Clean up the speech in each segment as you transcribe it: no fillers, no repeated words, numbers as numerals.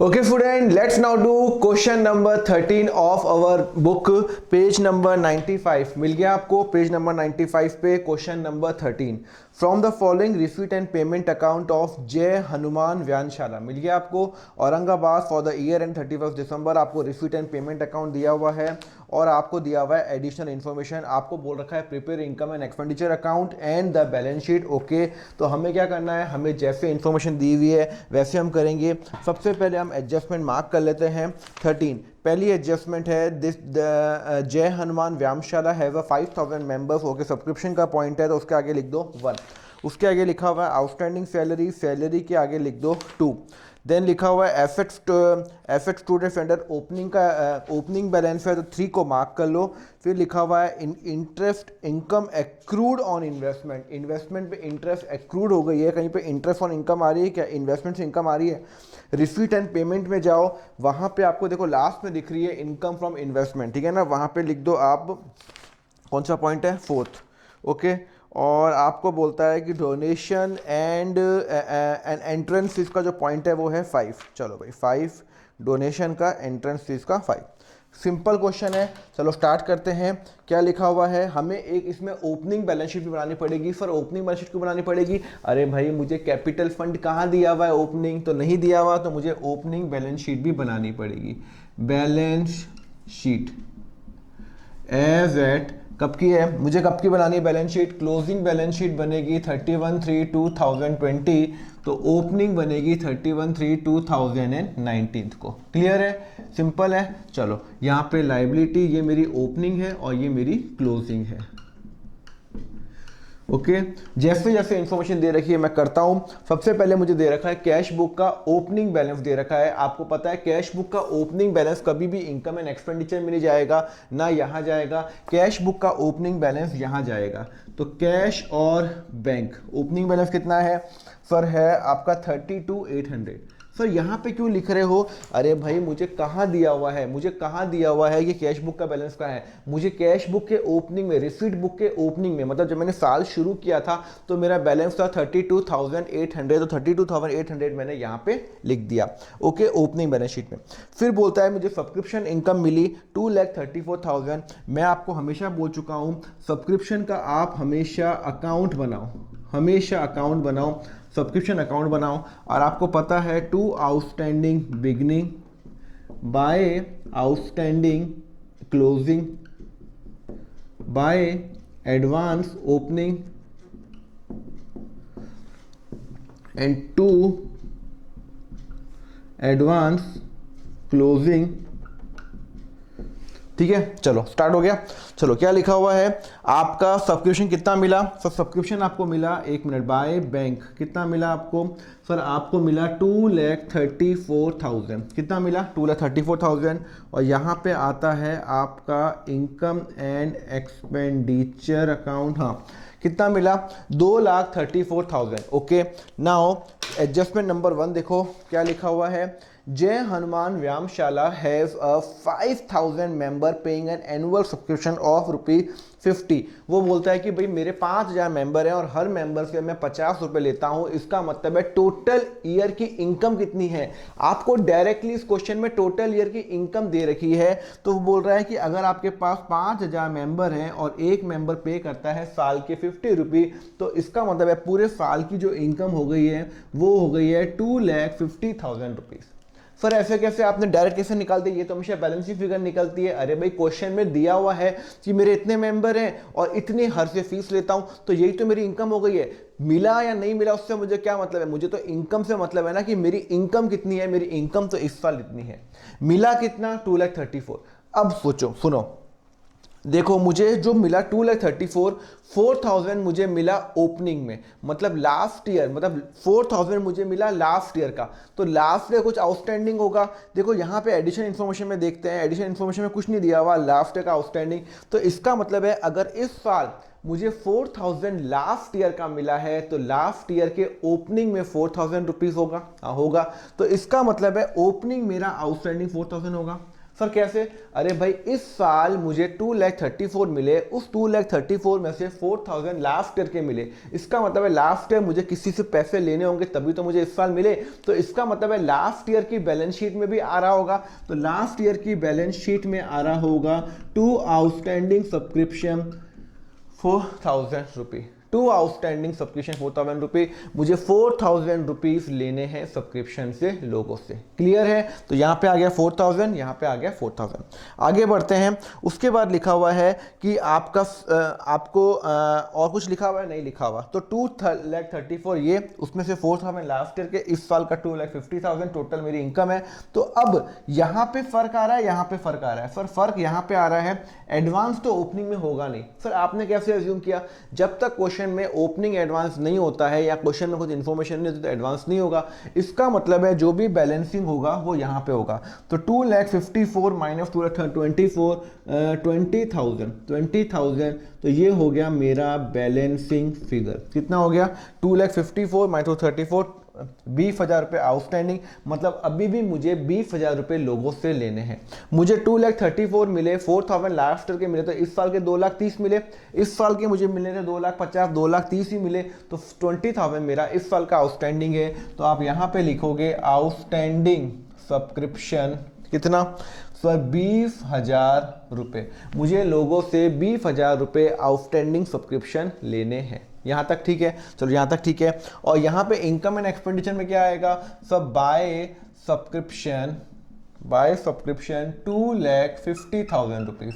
Okay student, let's now do question number 13 of our book, page number 95 मिल गया आपको। Page number 95 पे question number 13, from the following receipt and payment account of जय हनुमान व्यायामशाला मिल गया आपको। Aurangabad for the year and 31 दिसंबर आपको receipt and payment account दिया हुआ है और आपको दिया हुआ है एडिशनल इन्फॉर्मेशन। आपको बोल रखा है prepare income and expenditure account and the balance sheet. Okay, तो हमें क्या करना है, हमें जैसे इन्फॉर्मेशन दी हुई है वैसे हम करेंगे। सबसे पहले हम एडजस्टमेंट मार्क कर लेते हैं 13। पहली एडजस्टमेंट है दिस जय हनुमान व्यायामशाला have a 5000 members. Okay, subscription का पॉइंट है तो उसके आगे लिख दो 1। उसके आगे लिखा हुआ है आउटस्टैंडिंग सैलरी, सैलरी के आगे लिख दो 2। देन लिखा हुआ है एफेक्ट स्टूडेंट वेंडर, ओपनिंग का ओपनिंग बैलेंस है तो 3 को मार्क कर लो। फिर लिखा हुआ है interest income accrued on investment, investment पे इंटरेस्ट एक्रूड हो गई है। कहीं पे इंटरेस्ट ऑन इनकम आ रही है क्या, इन्वेस्टमेंट से इनकम आ रही है। रिसीट एंड पेमेंट में जाओ, वहाँ पे आपको देखो लास्ट में दिख रही है इनकम फ्रॉम इन्वेस्टमेंट, ठीक है ना। वहाँ पे लिख दो आप, कौन सा पॉइंट है, 4th। ओके, और आपको बोलता है कि डोनेशन एंड एंट्रेंस फीस का जो पॉइंट है वो है 5। चलो भाई 5 डोनेशन का, एंट्रेंस फीस का 5। सिंपल क्वेश्चन है, चलो स्टार्ट करते हैं। क्या लिखा हुआ है, हमें एक इसमें ओपनिंग बैलेंस शीट भी बनानी पड़ेगी। सर ओपनिंग बैलेंस शीट क्यों बनानी पड़ेगी, अरे भाई मुझे कैपिटल फंड कहाँ दिया हुआ है, ओपनिंग तो नहीं दिया हुआ, तो मुझे ओपनिंग बैलेंस शीट भी बनानी पड़ेगी। बैलेंस शीट एज एट कब की है, मुझे कब की बनानी है balance sheet, closing balance sheet बनेगी 31/3/2020, तो ओपनिंग बनेगी 31/3/2019 को। क्लियर है, सिंपल है। चलो यहाँ पे लाइबिलिटी, ये मेरी ओपनिंग है और ये मेरी क्लोजिंग है। ओके, जैसे जैसे इंफॉर्मेशन दे रखी है मैं करता हूं। सबसे पहले मुझे दे रखा है कैश बुक का ओपनिंग बैलेंस दे रखा है। आपको पता है कैश बुक का ओपनिंग बैलेंस कभी भी इनकम एंड एक्सपेंडिचर में नहीं जाएगा, ना यहां जाएगा। कैश बुक का ओपनिंग बैलेंस यहां जाएगा। तो कैश और बैंक ओपनिंग बैलेंस कितना है सर, है आपका 32,800। सर यहाँ पे क्यों लिख रहे हो, अरे भाई मुझे कहाँ दिया हुआ है, मुझे कहाँ दिया हुआ है, ये कैश बुक का बैलेंस कहाँ है। मुझे कैश बुक के ओपनिंग में, रिसीट बुक के ओपनिंग में, मतलब जब मैंने साल शुरू किया था तो मेरा बैलेंस था 32,800, तो 32,800 मैंने यहाँ पे लिख दिया। ओके, ओपनिंग बैलेंस शीट में। फिर बोलता है मुझे सब्सक्रिप्शन इनकम मिली 2,34,000। मैं आपको हमेशा बोल चुका हूँ सब्सक्रिप्शन का आप हमेशा अकाउंट बनाओ, हमेशा अकाउंट बनाओ, सब्सक्रिप्शन अकाउंट बनाओ। और आपको पता है to outstanding beginning by outstanding closing by advance opening and to advance closing. ठीक है, चलो स्टार्ट हो गया। चलो क्या लिखा हुआ है, आपका सब्सक्रिप्शन कितना मिला सर, सब्सक्रिप्शन आपको मिला, एक मिनट, बाय बैंक कितना मिला आपको सर, आपको मिला 2,34,000। कितना मिला, 2,34,000। और यहाँ पे आता है आपका इनकम एंड एक्सपेंडिचर अकाउंट, हाँ कितना मिला 2,34,000। ओके, नाउ एडजस्टमेंट नंबर 1 देखो क्या लिखा हुआ है, जय हनुमान व्यायामशाला have a 5,000 member paying an annual subscription of ₹50। वो बोलता है कि भाई मेरे 5,000 मेंबर हैं और हर मेंबर से मैं 50 रुपए लेता हूं। इसका मतलब है टोटल ईयर की इनकम कितनी है। आपको डायरेक्टली इस क्वेश्चन में टोटल ईयर की इनकम दे रखी है, तो वो बोल रहा है कि अगर आपके पास 5,000 मेंबर हैं और एक मेंबर पे करता है साल के 50 रुपये, तो इसका मतलब है पूरे साल की जो इनकम हो गई है वो हो गई है 2,50,000 रुपीज। सर ऐसे कैसे, आपने डायरेक्ट कैसे निकाल दिया, ये तो हमेशा बैलेंस शीट फिगर निकलती है। अरे भाई क्वेश्चन में दिया हुआ है कि मेरे इतने मेंबर हैं और इतने हर से फीस लेता हूं, तो यही तो मेरी इनकम हो गई है। मिला या नहीं मिला उससे मुझे क्या मतलब है, मुझे तो इनकम से मतलब है ना कि मेरी इनकम कितनी है। मेरी इनकम तो इस साल इतनी है, मिला कितना 2,34,000। अब सोचो, सुनो, देखो मुझे जो मिला 2,34,000 मुझे मिला ओपनिंग में, मतलब लास्ट ईयर, मतलब 4,000 मुझे मिला लास्ट ईयर का, तो लास्ट ईयर कुछ आउटस्टैंडिंग होगा। देखो यहाँ पे एडिशन इन्फॉर्मेशन में देखते हैं, एडिशन इन्फॉर्मेशन में कुछ नहीं दिया हुआ, लास्ट ईयर का आउटस्टैंडिंग। तो इसका मतलब है अगर इस साल मुझे 4,000 लास्ट ईयर का मिला है तो लास्ट ईयर के ओपनिंग में 4,000 रुपीज होगा, होगा। तो इसका मतलब है ओपनिंग मेरा आउटस्टैंडिंग 4,000 होगा। सर कैसे? अरे भाई इस साल मुझे 2,34,000 मिले, उस 2,34,000 में से 4,000 लास्ट ईयर के मिले। इसका मतलब है लास्ट ईयर मुझे किसी से पैसे लेने होंगे तभी तो मुझे इस साल मिले। तो इसका मतलब है लास्ट ईयर की बैलेंस शीट में भी आ रहा होगा। तो लास्ट ईयर की बैलेंस शीट में आ रहा होगा टू आउटस्टैंडिंग सब्सक्रिप्शन 4,000 रुपये। टू आउटस्टैंडिंग सब्सक्रिप्शन 4,000 रुपये, मुझे 4,000 रुपीज़ लेने हैं सब्सक्रिप्शन से, लोगों से। क्लियर है? तो यहाँ पे आ गया 4,000, यहाँ पे आ गया 4,000। आगे बढ़ते हैं। उसके बाद लिखा हुआ है कि आपका आपको और कुछ लिखा हुआ है? नहीं लिखा हुआ। तो 2,34,000 ये, उसमें से 4,000 लास्ट ईयर के, इस साल का 2,50,000 टोटल मेरी इनकम है। तो अब यहाँ पे फर्क आ रहा है, यहाँ पे फर्क आ रहा है। सर फर्क यहाँ पे आ रहा है, एडवांस तो ओपनिंग में होगा नहीं। सर आपने कैसे अज्यूम किया? जब तक क्वेश्चन में ओपनिंग एडवांस नहीं होता है या क्वेश्चन में कुछ इन्फॉर्मेशन नहीं होती तो एडवांस नहीं होगा। इसका मतलब है जो भी बैलेंसिंग होगा वो यहाँ पे होगा। तो 2,54,000 माइनस 20,000, तो ये हो गया मेरा बैलेंसिंग फिगर। कितना हो गया? 2,54,000 माइनस 234, 20,000 रुपये आउटस्टैंडिंग। मतलब अभी भी मुझे 20,000 रुपये लोगों से लेने हैं। मुझे 2,34,000 मिले, 4,000 लास्ट ईयर के मिले, तो इस साल के 2,30,000 मिले। इस साल के मुझे मिलने थे 2,50,000, 2,30,000 ही मिले। तो 20,000 मेरा इस साल का आउटस्टैंडिंग है। तो आप यहाँ पे लिखोगे आउटस्टैंडिंग सब्सक्रिप्शन कितना? सर 20,000 रुपये। मुझे लोगों से 20,000 रुपये आउटस्टैंडिंग सब्सक्रिप्शन लेने हैं। यहाँ तक ठीक है? चलो यहाँ तक ठीक है। और यहाँ पे इनकम एंड एक्सपेंडिचर में क्या आएगा? सब by subscription 2,50,000 rupees.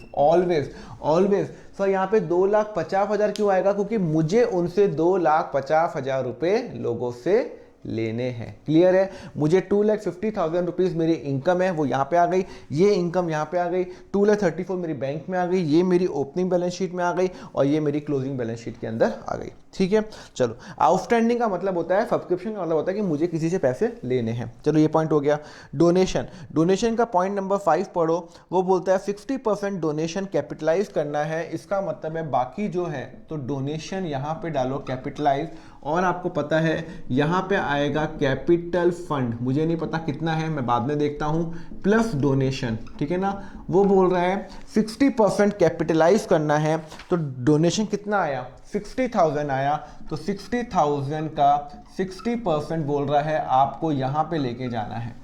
Always sir यहाँ पे 2,50,000 क्यों आएगा? क्योंकि मुझे उनसे 2,50,000 रुपये लोगों से लेने हैं। क्लियर है? मुझे 2,50,000 रुपीज़ मेरी इनकम है, वो यहाँ पे आ गई। ये इनकम यहाँ पे आ गई। 2,34,000 मेरी बैंक में आ गई, ये मेरी ओपनिंग बैलेंस शीट में आ गई, और ये मेरी क्लोजिंग बैलेंस शीट के अंदर आ गई। ठीक है? चलो, आउटस्टैंडिंग का मतलब होता है, सब्सक्रिप्शन का मतलब होता है कि मुझे किसी से पैसे लेने हैं। चलो ये पॉइंट हो गया। डोनेशन का पॉइंट नंबर 5 पढ़ो। वो बोलता है 60% डोनेशन कैपिटलाइज करना है। इसका मतलब है बाकी जो है, तो डोनेशन यहाँ पे डालो कैपिटलाइज, और आपको पता है यहाँ पे आएगा कैपिटल फंड, मुझे नहीं पता कितना है, मैं बाद में देखता हूँ, प्लस डोनेशन। ठीक है ना? वो बोल रहा है 60% कैपिटलाइज करना है। तो डोनेशन कितना आया? 60,000 आया। तो 60,000 का 60% बोल रहा है आपको यहाँ पे लेके जाना है।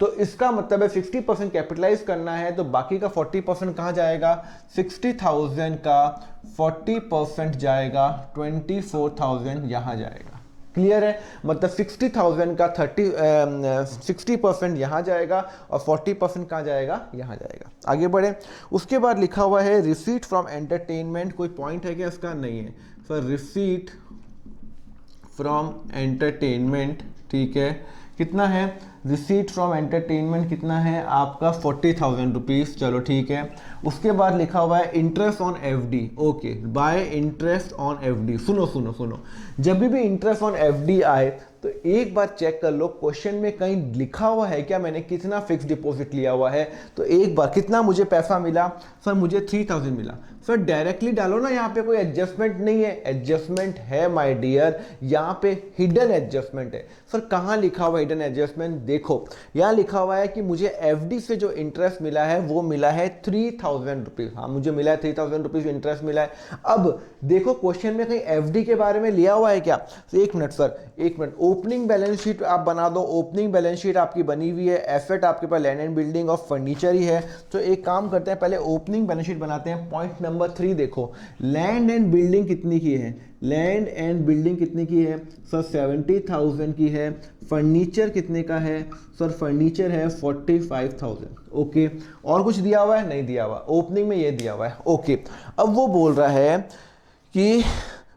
तो इसका मतलब है 60% कैपिटलाइज करना है, तो बाकी का 40% कहाँ जाएगा? 60,000 का 40% जाएगा 24,000 यहाँ जाएगा। क्लियर है? मतलब 60,000 का 60% यहाँ जाएगा और 40% कहाँ जाएगा? यहाँ जाएगा। आगे बढ़े। उसके बाद लिखा हुआ है रिसीट फ्रॉम एंटरटेनमेंट। कोई पॉइंट है क्या इसका? नहीं है सर। रिसीट फ्रॉम एंटरटेनमेंट, ठीक है, कितना है? रिसीट फ्रॉम एंटरटेनमेंट कितना है आपका? 40,000 रुपीज़। चलो ठीक है। उसके बाद लिखा हुआ है interest on FD. Okay, bye interest on FD. सुनो, जब भी इंटरेस्ट ऑन एफडी आए तो एक बार चेक कर लो क्वेश्चन में कहीं लिखा हुआ है क्या मैंने कितना फिक्स डिपॉजिट लिया हुआ है। तो एक बार कितना मुझे पैसा मिला? सर मुझे 3,000 मिला। सर डायरेक्टली डालो ना, यहाँ पे कोई एडजस्टमेंट नहीं है। एडजस्टमेंट है माय डियर, यहाँ पे हिडन एडजस्टमेंट है। सर कहाँ लिखा हुआ हिडन एडजस्टमेंट? देखो यहाँ लिखा हुआ है कि मुझे एफडी से जो इंटरेस्ट मिला है वो मिला है 3,000 रुपीज़। हाँ मुझे मिला है 3,000 रुपीज़ इंटरेस्ट मिला है। अब देखो क्वेश्चन में कहीं एफडी के बारे में लिया हुआ है क्या? तो एक मिनट सर, एक मिनट। ओपनिंग बैलेंस शीट आप बना दो। ओपनिंग बैलेंस शीट आपकी बनी हुई है, एसेट आपके पास लैंड एंड बिल्डिंग और फर्नीचर ही है। तो एक काम करते हैं, पहले ओपनिंग बैलेंस शीट बनाते हैं। पॉइंट नंबर 3 देखो, लैंड एंड बिल्डिंग कितनी की है? लैंड एंड बिल्डिंग कितनी की है? सर 70,000 की है। फर्नीचर कितने का है? सर फर्नीचर है 45,000। ओके, और कुछ दिया हुआ है? नहीं दिया हुआ। ओपनिंग में ये दिया हुआ है। ओके, अब वो बोल रहा है कि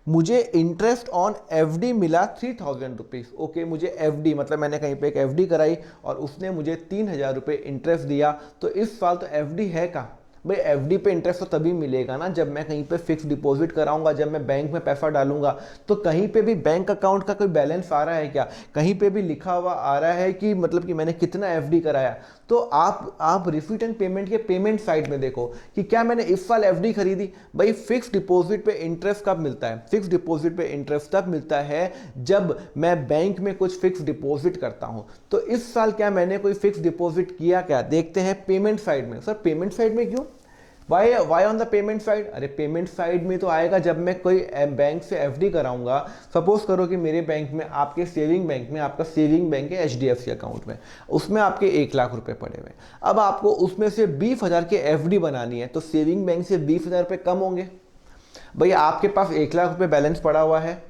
मुझे इंटरेस्ट ऑन एफडी मिला 3,000 रुपीज़। ओके, मुझे एफडी मतलब मैंने कहीं पे एक एफडी कराई और उसने मुझे 3,000 रुपये इंटरेस्ट दिया। तो इस साल तो एफडी है का? भाई एफडी पे इंटरेस्ट तो तभी मिलेगा ना जब मैं कहीं पे फिक्स डिपॉजिट कराऊंगा, जब मैं बैंक में पैसा डालूंगा। तो कहीं पे भी बैंक अकाउंट का कोई बैलेंस आ रहा है क्या, कहीं पे भी लिखा हुआ आ रहा है कि मतलब कि मैंने कितना एफडी कराया? तो आप रिसीट एंड पेमेंट के पेमेंट साइड में देखो कि क्या मैंने इस साल एफडी खरीदी। भाई फिक्स डिपॉजिट पे इंटरेस्ट कब मिलता है? फिक्स डिपॉजिट पे इंटरेस्ट तब मिलता है जब मैं बैंक में कुछ फिक्स डिपॉजिट करता हूं। तो इस साल क्या मैंने कोई फिक्स डिपॉजिट किया? क्या देखते हैं पेमेंट साइड में। सर पेमेंट साइड में क्यों? Why on the payment side? अरे पेमेंट साइड में तो आएगा जब मैं कोई बैंक से एफडी कराऊंगा। सपोज करो कि मेरे बैंक में, आपके सेविंग बैंक में, आपका सेविंग बैंक है एचडीएफसी अकाउंट में, उसमें आपके 1 लाख रुपए पड़े हुए। अब आपको उसमें से 20,000 की एफडी बनानी है, तो सेविंग बैंक से 20,000 रुपये कम होंगे। भाई आपके पास 1 लाख रुपये बैलेंस पड़ा हुआ है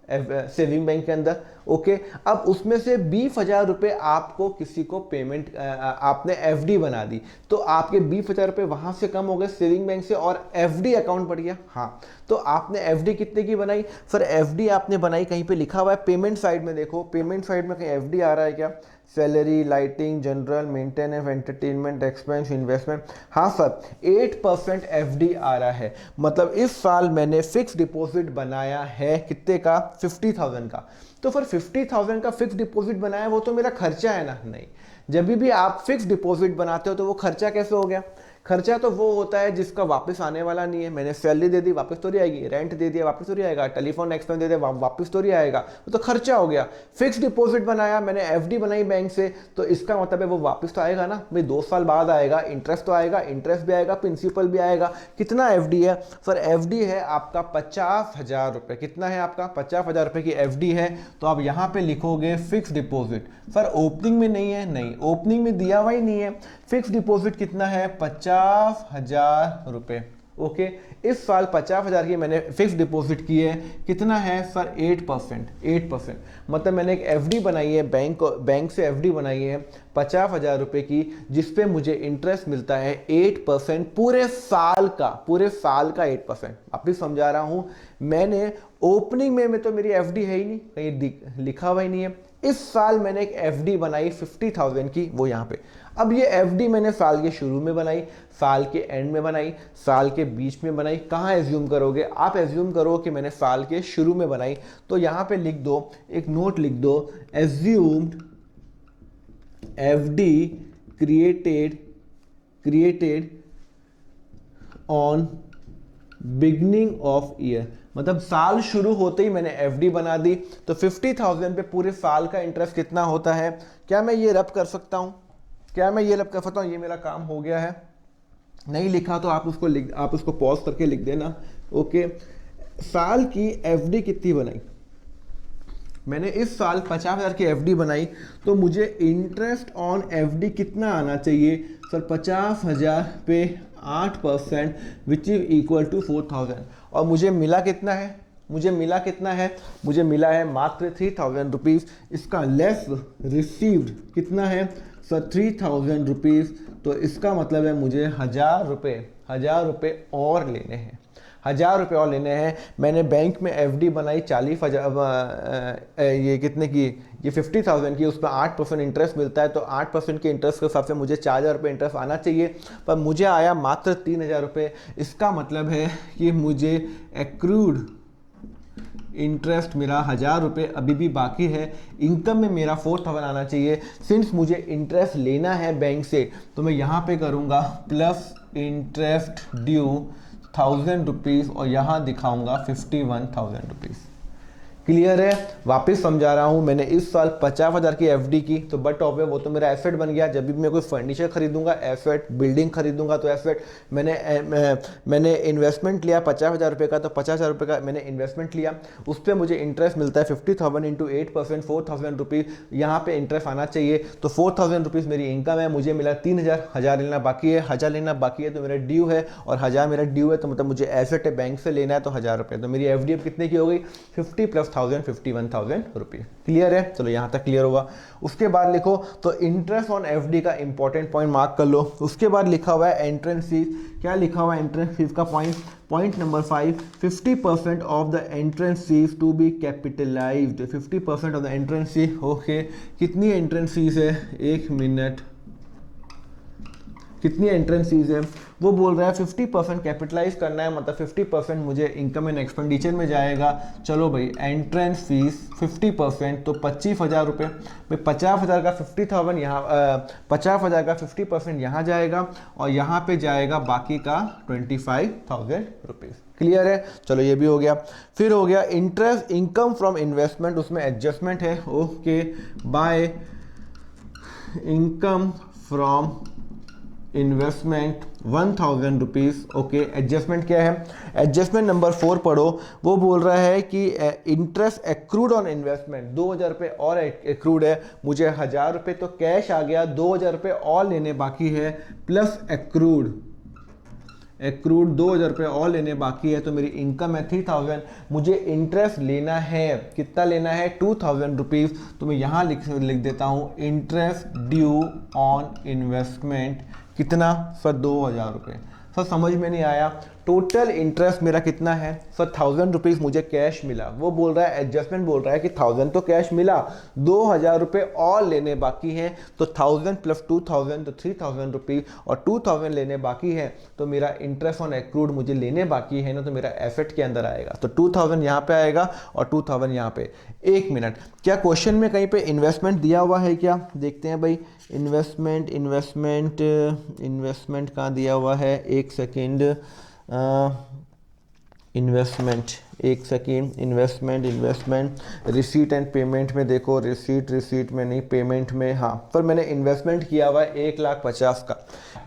सेविंग बैंक के अंदर, ओके। अब उसमें से 20,000 रुपये आपको किसी को पेमेंट, आपने एफडी बना दी, तो आपके 20,000 रुपये वहां से कम हो गए सेविंग बैंक से, और एफडी अकाउंट बढ़ गया। हाँ, तो आपने एफडी कितने की बनाई? सर एफडी आपने बनाई, कहीं पे लिखा हुआ है पेमेंट साइड में, देखो पेमेंट साइड में कहीं एफडी आ रहा है क्या? Salary, lighting, general, maintenance, entertainment expense, investment. हाँ सर 8% एफडी आ रहा है। मतलब इस साल मैंने फिक्स डिपॉजिट बनाया है कितने का? 50,000 का। तो फिर 50,000 का फिक्स डिपॉजिट बनाया, वो तो मेरा खर्चा है ना? नहीं, जब भी आप फिक्स डिपॉजिट बनाते हो तो वो खर्चा कैसे हो गया? खर्चा तो वो होता है जिसका वापस आने वाला नहीं है। मैंने सैलरी दे दी, वापस तो नहीं आएगी। रेंट दे दिया, वापस तो नहीं आएगा। टेलीफोन एक्सपेंस दे दिया, वापस तो नहीं आएगा। वो तो खर्चा हो गया। फिक्स डिपॉजिट बनाया मैंने, एफडी बनाई बैंक से, तो इसका मतलब है वो वापस तो आएगा ना भाई। 2 साल बाद आएगा, इंटरेस्ट तो आएगा, इंटरेस्ट भी आएगा, प्रिंसिपल भी आएगा। कितना एफडी है? सर एफडी है आपका 50,000 रुपये। कितना है आपका? 50,000 रुपये की एफडी है। तो आप यहाँ पे लिखोगे फिक्स डिपॉजिट। सर ओपनिंग में नहीं है? नहीं, ओपनिंग में दिया हुआ ही नहीं है। फिक्स डिपॉजिट कितना है? 50,000 रुपये, ओके। इस साल 50,000 की मैंने फिक्स डिपॉजिट की है। कितना है सर? 8%। 8% मतलब मैंने एक एफडी बनाई है, बैंक से एफडी बनाई है 50,000 रुपये की, जिसपे मुझे इंटरेस्ट मिलता है 8% पूरे साल का। पूरे साल का 8%। आप भी समझा रहा हूं, मैंने ओपनिंग में तो मेरी एफडी है ही नहीं, कहीं लिखा हुआ ही नहीं है। इस साल मैंने एक एफडी बनाई 50,000 की, वो यहाँ पे। अब ये एफडी मैंने साल के शुरू में बनाई, साल के एंड में बनाई, साल के बीच में बनाई। कहाँ एज्यूम करोगे आप? एज्यूम करो कि मैंने साल के शुरू में बनाई, तो यहाँ पे लिख दो, एक नोट लिख दो, assumed FD created on beginning of year. मतलब साल शुरू होते ही मैंने एफडी बना दी। तो 50,000 पे पूरे साल का इंटरेस्ट कितना होता है? क्या मैं ये रब कर सकता हूँ? क्या मैं ये रब कर सकता हूँ? ये मेरा काम हो गया है। नहीं लिखा तो आप उसको पॉज करके लिख देना, ओके। साल की एफडी कितनी बनाई? मैंने इस साल 50,000 की एफडी बनाई, तो मुझे इंटरेस्ट ऑन एफडी कितना आना चाहिए? सर 50,000 पे 8% विच इज इक्वल टू 4,000। और मुझे मिला कितना है? मुझे मिला है मात्र 3,000 रुपीज़। इसका लेस रिसीव्ड कितना है? Sir 3,000 rupees. तो इसका मतलब है मुझे 1,000 रुपये और लेने हैं। 1,000 रुपये और लेने हैं। मैंने बैंक में एफडी बनाई 40,000, ये कितने की? ये 50,000 की। उसमें 8% इंटरेस्ट मिलता है, तो 8% के इंटरेस्ट के हिसाब से मुझे 4,000 रुपये इंटरेस्ट आना चाहिए, पर मुझे आया मात्र 3,000 रुपये। इसका मतलब है कि मुझे एक्रूड इंटरेस्ट मेरा 1,000 रुपये अभी भी बाकी है। इनकम में मेरा 4,000 आना चाहिए। सिंस मुझे इंटरेस्ट लेना है बैंक से, तो मैं यहाँ पे करूँगा प्लस इंटरेस्ट ड्यू 1,000 रुपीज़, और यहाँ दिखाऊंगा 51,000 रुपीज़। क्लियर है? वापस समझा रहा हूँ, मैंने इस साल 50,000 की एफडी की, तो बट ऑफ है वो तो मेरा एसेट बन गया। जब भी मैं कोई फर्नीचर खरीदूंगा एसेट, बिल्डिंग खरीदूंगा तो एसेट। मैंने इन्वेस्टमेंट लिया 50,000 रुपये का, तो 50,000 रुपये का मैंने इन्वेस्टमेंट लिया। उस पर मुझे इंटरेस्ट मिलता है 50,000 इंटू 8%, 4,000 रुपीज़ यहाँ पे इंटरेस्ट आना चाहिए। तो 4,000 रुपीज़ मेरी इनकम है, मुझे मिला 3,000। 1,000 लेना बाकी है, 1,000 लेना बाकी है, तो मेरा ड्यू है, और 1,000 मेरा ड्यू है, तो मतलब मुझे एसेट है बैंक से लेना है, तो 1,000 रुपये। तो मेरी एफडी अब कितने की हो गई? 50 प्लस 1,000, 51,000 रुपये। क्लियर है? चलो यहाँ तक क्लियर होगा। उसके बाद लिखो, तो इंटरेस्ट ऑन एफडी का इंपॉर्टेंट पॉइंट मार्क कर लो। उसके बाद लिखा हुआ है एंट्रेंस फीस। क्या लिखा हुआ है एंट्रेंस फीस का? Point number 5, 50% of the entrance fees to be capitalized. 50% of the entrance fees, okay. कितनी एंट्रेंस फीस है? 1 मिनट। कितनी एंट्रेंस फीस है, वो बोल रहा है 50% कैपिटलाइज करना है, मतलब 50% मुझे इनकम एंड एक्सपेंडिचर में जाएगा। चलो भाई एंट्रेंस फीस 50% तो 25,000 रुपये, भाई 50,000 का 50,000 यहाँ 50,000 का 50% यहाँ जाएगा और यहाँ पे जाएगा बाकी का 25,000 रुपीज़। क्लियर है, चलो ये भी हो गया। फिर हो गया इंटरेस्ट इनकम फ्रॉम इन्वेस्टमेंट, उसमें एडजस्टमेंट है। Okay, by income from investment 1,000 rupees. Okay, adjustment क्या है, एडजस्टमेंट नंबर 4 पढ़ो। वो बोल रहा है कि इंटरेस्ट एक्रूड ऑन इन्वेस्टमेंट 2,000 रुपये और एक्रूड है, मुझे 1,000 रुपये तो कैश आ गया, 2,000 रुपये और लेने बाकी है, प्लस एक्रूड 2,000 रुपये और लेने बाकी है, तो मेरी इनकम है 3,000, मुझे इंटरेस्ट लेना है, कितना लेना है 2,000 रुपीज़। तो मैं यहाँ लिख देता हूँ इंटरेस्ट ड्यू ऑन इन्वेस्टमेंट कितना सर 2,000 रुपये। सर समझ में नहीं आया, टोटल इंटरेस्ट मेरा कितना है सर 1,000 रुपीज़ मुझे कैश मिला, वो बोल रहा है एडजस्टमेंट बोल रहा है कि 1,000 तो कैश मिला, 2,000 रुपये और लेने बाकी हैं, तो 1,000 प्लस 2,000 तो 3,000 रुपीज़ और 2,000 लेने बाकी है, तो मेरा इंटरेस्ट ऑन एक्रूड मुझे लेने बाकी है ना, तो मेरा एसेट के अंदर आएगा, तो 2,000 यहाँ पे आएगा और 2,000 यहाँ पे। एक मिनट, क्या क्वेश्चन में कहीं पे इन्वेस्टमेंट दिया हुआ है क्या, देखते हैं भाई। इन्वेस्टमेंट कहाँ दिया हुआ है, एक सेकेंड, इन्वेस्टमेंट एक second, investment receipt and payment में देखो, रिसीट में नहीं, पेमेंट में, हाँ पर मैंने इन्वेस्टमेंट किया हुआ है 1,50,000 का।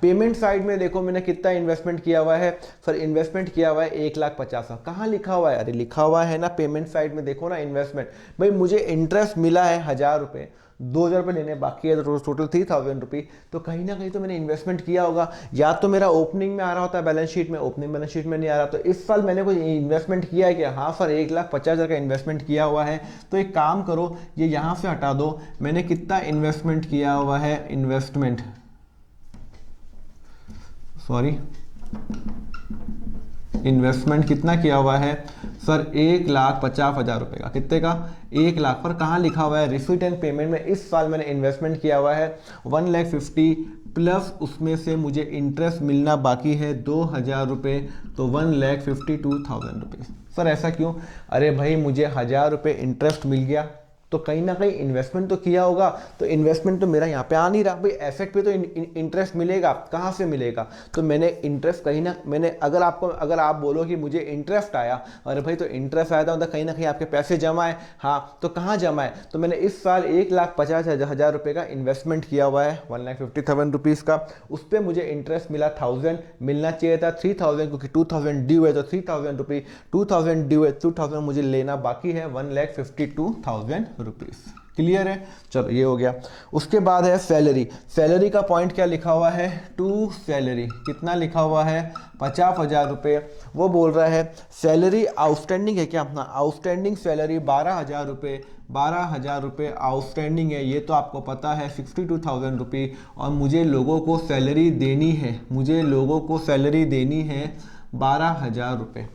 पेमेंट साइड में देखो मैंने कितना इन्वेस्टमेंट किया हुआ है सर, इन्वेस्टमेंट किया हुआ है 1,50,000। कहाँ लिखा हुआ है, अरे लिखा हुआ है ना पेमेंट साइड में, देखो ना इन्वेस्टमेंट। भाई मुझे इंटरेस्ट मिला है 1,000 रुपये, 2,000 रुपये लेने बाकी है, तो टोटल 3,000 रुपये, तो कहीं ना कहीं तो मैंने इन्वेस्टमेंट किया होगा, या तो मेरा ओपनिंग में आ रहा होता है बैलेंस शीट में, ओपनिंग बैलेंस शीट में नहीं आ रहा, तो इस साल मैंने कोई इन्वेस्टमेंट किया है क्या, हाँ सर 1,50,000 का इन्वेस्टमेंट किया हुआ है। तो एक काम करो, ये यहाँ से हटा दो, मैंने कितना इन्वेस्टमेंट किया हुआ है, इन्वेस्टमेंट कितना किया हुआ है सर 1,50,000 रुपये का, कितने का 1 लाख, पर कहाँ लिखा हुआ है रिसीट एंड पेमेंट में, इस साल मैंने इन्वेस्टमेंट किया हुआ है 1,50,000 प्लस उसमें से मुझे इंटरेस्ट मिलना बाकी है 2,000 रुपये, तो 1,52,000 रुपये। सर ऐसा क्यों, अरे भाई मुझे 1,000 रुपये इंटरेस्ट मिल गया, तो कहीं ना कहीं इन्वेस्टमेंट तो किया होगा, तो इन्वेस्टमेंट तो मेरा यहाँ पे आ नहीं रहा, भाई एसेट पे तो इंटरेस्ट मिलेगा, कहाँ से मिलेगा, तो मैंने इंटरेस्ट कहीं ना, मैंने अगर आप बोलो कि मुझे इंटरेस्ट आया, अरे भाई तो इंटरेस्ट आया था मतलब कहीं ना कहीं आपके पैसे जमा है, हाँ तो कहाँ जमा है, तो मैंने इस साल 1,50,000 रुपये का इन्वेस्टमेंट किया हुआ है 1,50,000 रुपीज़ का, उस पर मुझे इंटरेस्ट मिला 1,000, मिलना चाहिए था 3,000, क्योंकि 2,000 ड्यू है, तो 3,000 रुपये, 2,000 ड्यू है, 2,000 मुझे लेना बाकी है, 1,52,000 रुपीस। क्लियर है, चलो ये हो गया। उसके बाद है सैलरी का पॉइंट क्या लिखा हुआ है, टू सैलरी कितना लिखा हुआ है 50,000 रुपये। वो बोल रहा है सैलरी आउटस्टैंडिंग है क्या, अपना आउटस्टैंडिंग सैलरी 12,000 रुपये, 12,000 रुपये आउटस्टैंडिंग है, ये तो आपको पता है 62,000 रुपये, और मुझे लोगों को सैलरी देनी है, 12,000 रुपये,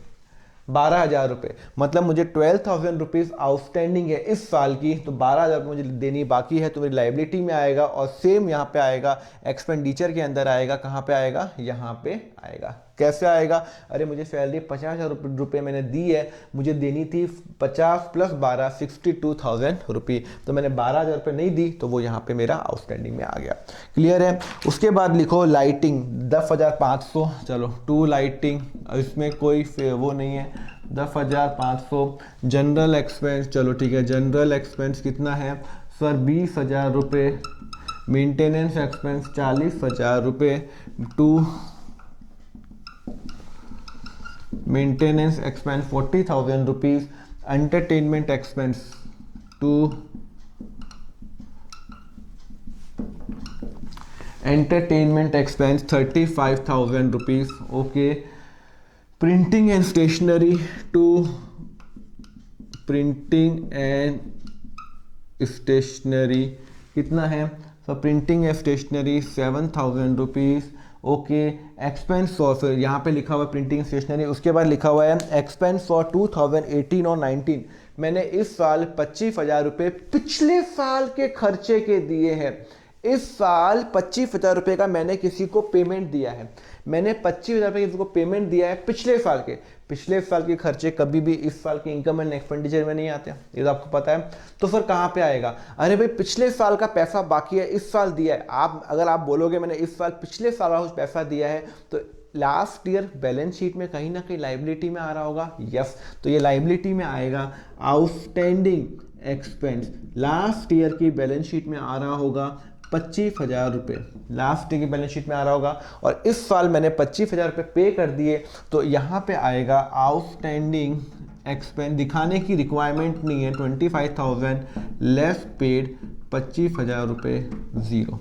12,000 रुपये, मतलब मुझे 12,000 रुपीज़ आउटस्टैंडिंग है इस साल की, तो 12,000 मुझे देनी बाकी है, तो मेरी लाइबिलिटी में आएगा, और सेम यहाँ पे आएगा एक्सपेंडिचर के अंदर आएगा, कहाँ पे आएगा, यहाँ पे आएगा। कैसे आएगा, अरे मुझे सैलरी 50,000 रुपये मैंने दी है, मुझे देनी थी 50 प्लस 12 62,000 रुपये, तो मैंने 12,000 रुपये नहीं दी, तो वो यहाँ पे मेरा आउटस्टैंडिंग में आ गया। क्लियर है। उसके बाद लिखो लाइटिंग 10,500, चलो टू लाइटिंग, इसमें कोई वो नहीं है, 10,500। जनरल एक्सपेंस, चलो ठीक है, जनरल एक्सपेंस कितना है सर 20,000 रुपये। मेंटेनेंस एक्सपेंस 40,000 रुपये, to maintenance expense 40,000 rupees. Entertainment expense to entertainment expense 35,000 rupees. Okay, printing and stationery to printing and stationery कितना है, तो printing and stationery 7,000 rupees. Okay, expense for, यहाँ पे लिखा हुआ है प्रिंटिंग स्टेशनरी, उसके बाद लिखा हुआ है एक्सपेंस फॉर 2018 और 19। मैंने इस साल 25,000 रुपये पिछले साल के खर्चे के दिए हैं, इस साल 25,000 रुपये का मैंने किसी को पेमेंट दिया है, मैंने 25,000 रुपये किसी को पेमेंट दिया है पिछले साल के खर्चे कभी भी इस साल के इनकम एंड एक्सपेंडिचर में नहीं आते, ये तो आपको पता है। तो फिर कहाँ पे आएगा? अरे भाई पिछले साल का पैसा बाकी है, इस साल दिया है। अगर आप बोलोगे मैंने इस साल पिछले साल का कुछ पैसा दिया है, तो लास्ट ईयर बैलेंस शीट में कहीं ना कहीं लाइबिलिटी में आ रहा होगा। यस, तो ये लाइबिलिटी में आएगा, आउटस्टैंडिंग एक्सपेंस लास्ट ईयर की बैलेंस शीट में आ रहा होगा 25,000 रुपये, लास्ट ईयर की बैलेंस शीट में आ रहा होगा। और इस साल मैंने 25,000 रुपये पे कर दिए, तो यहाँ पे आएगा आउटस्टैंडिंग एक्सपेंस, दिखाने की रिक्वायरमेंट नहीं है, 25,000 लेस पेड 25,000 रुपये जीरो।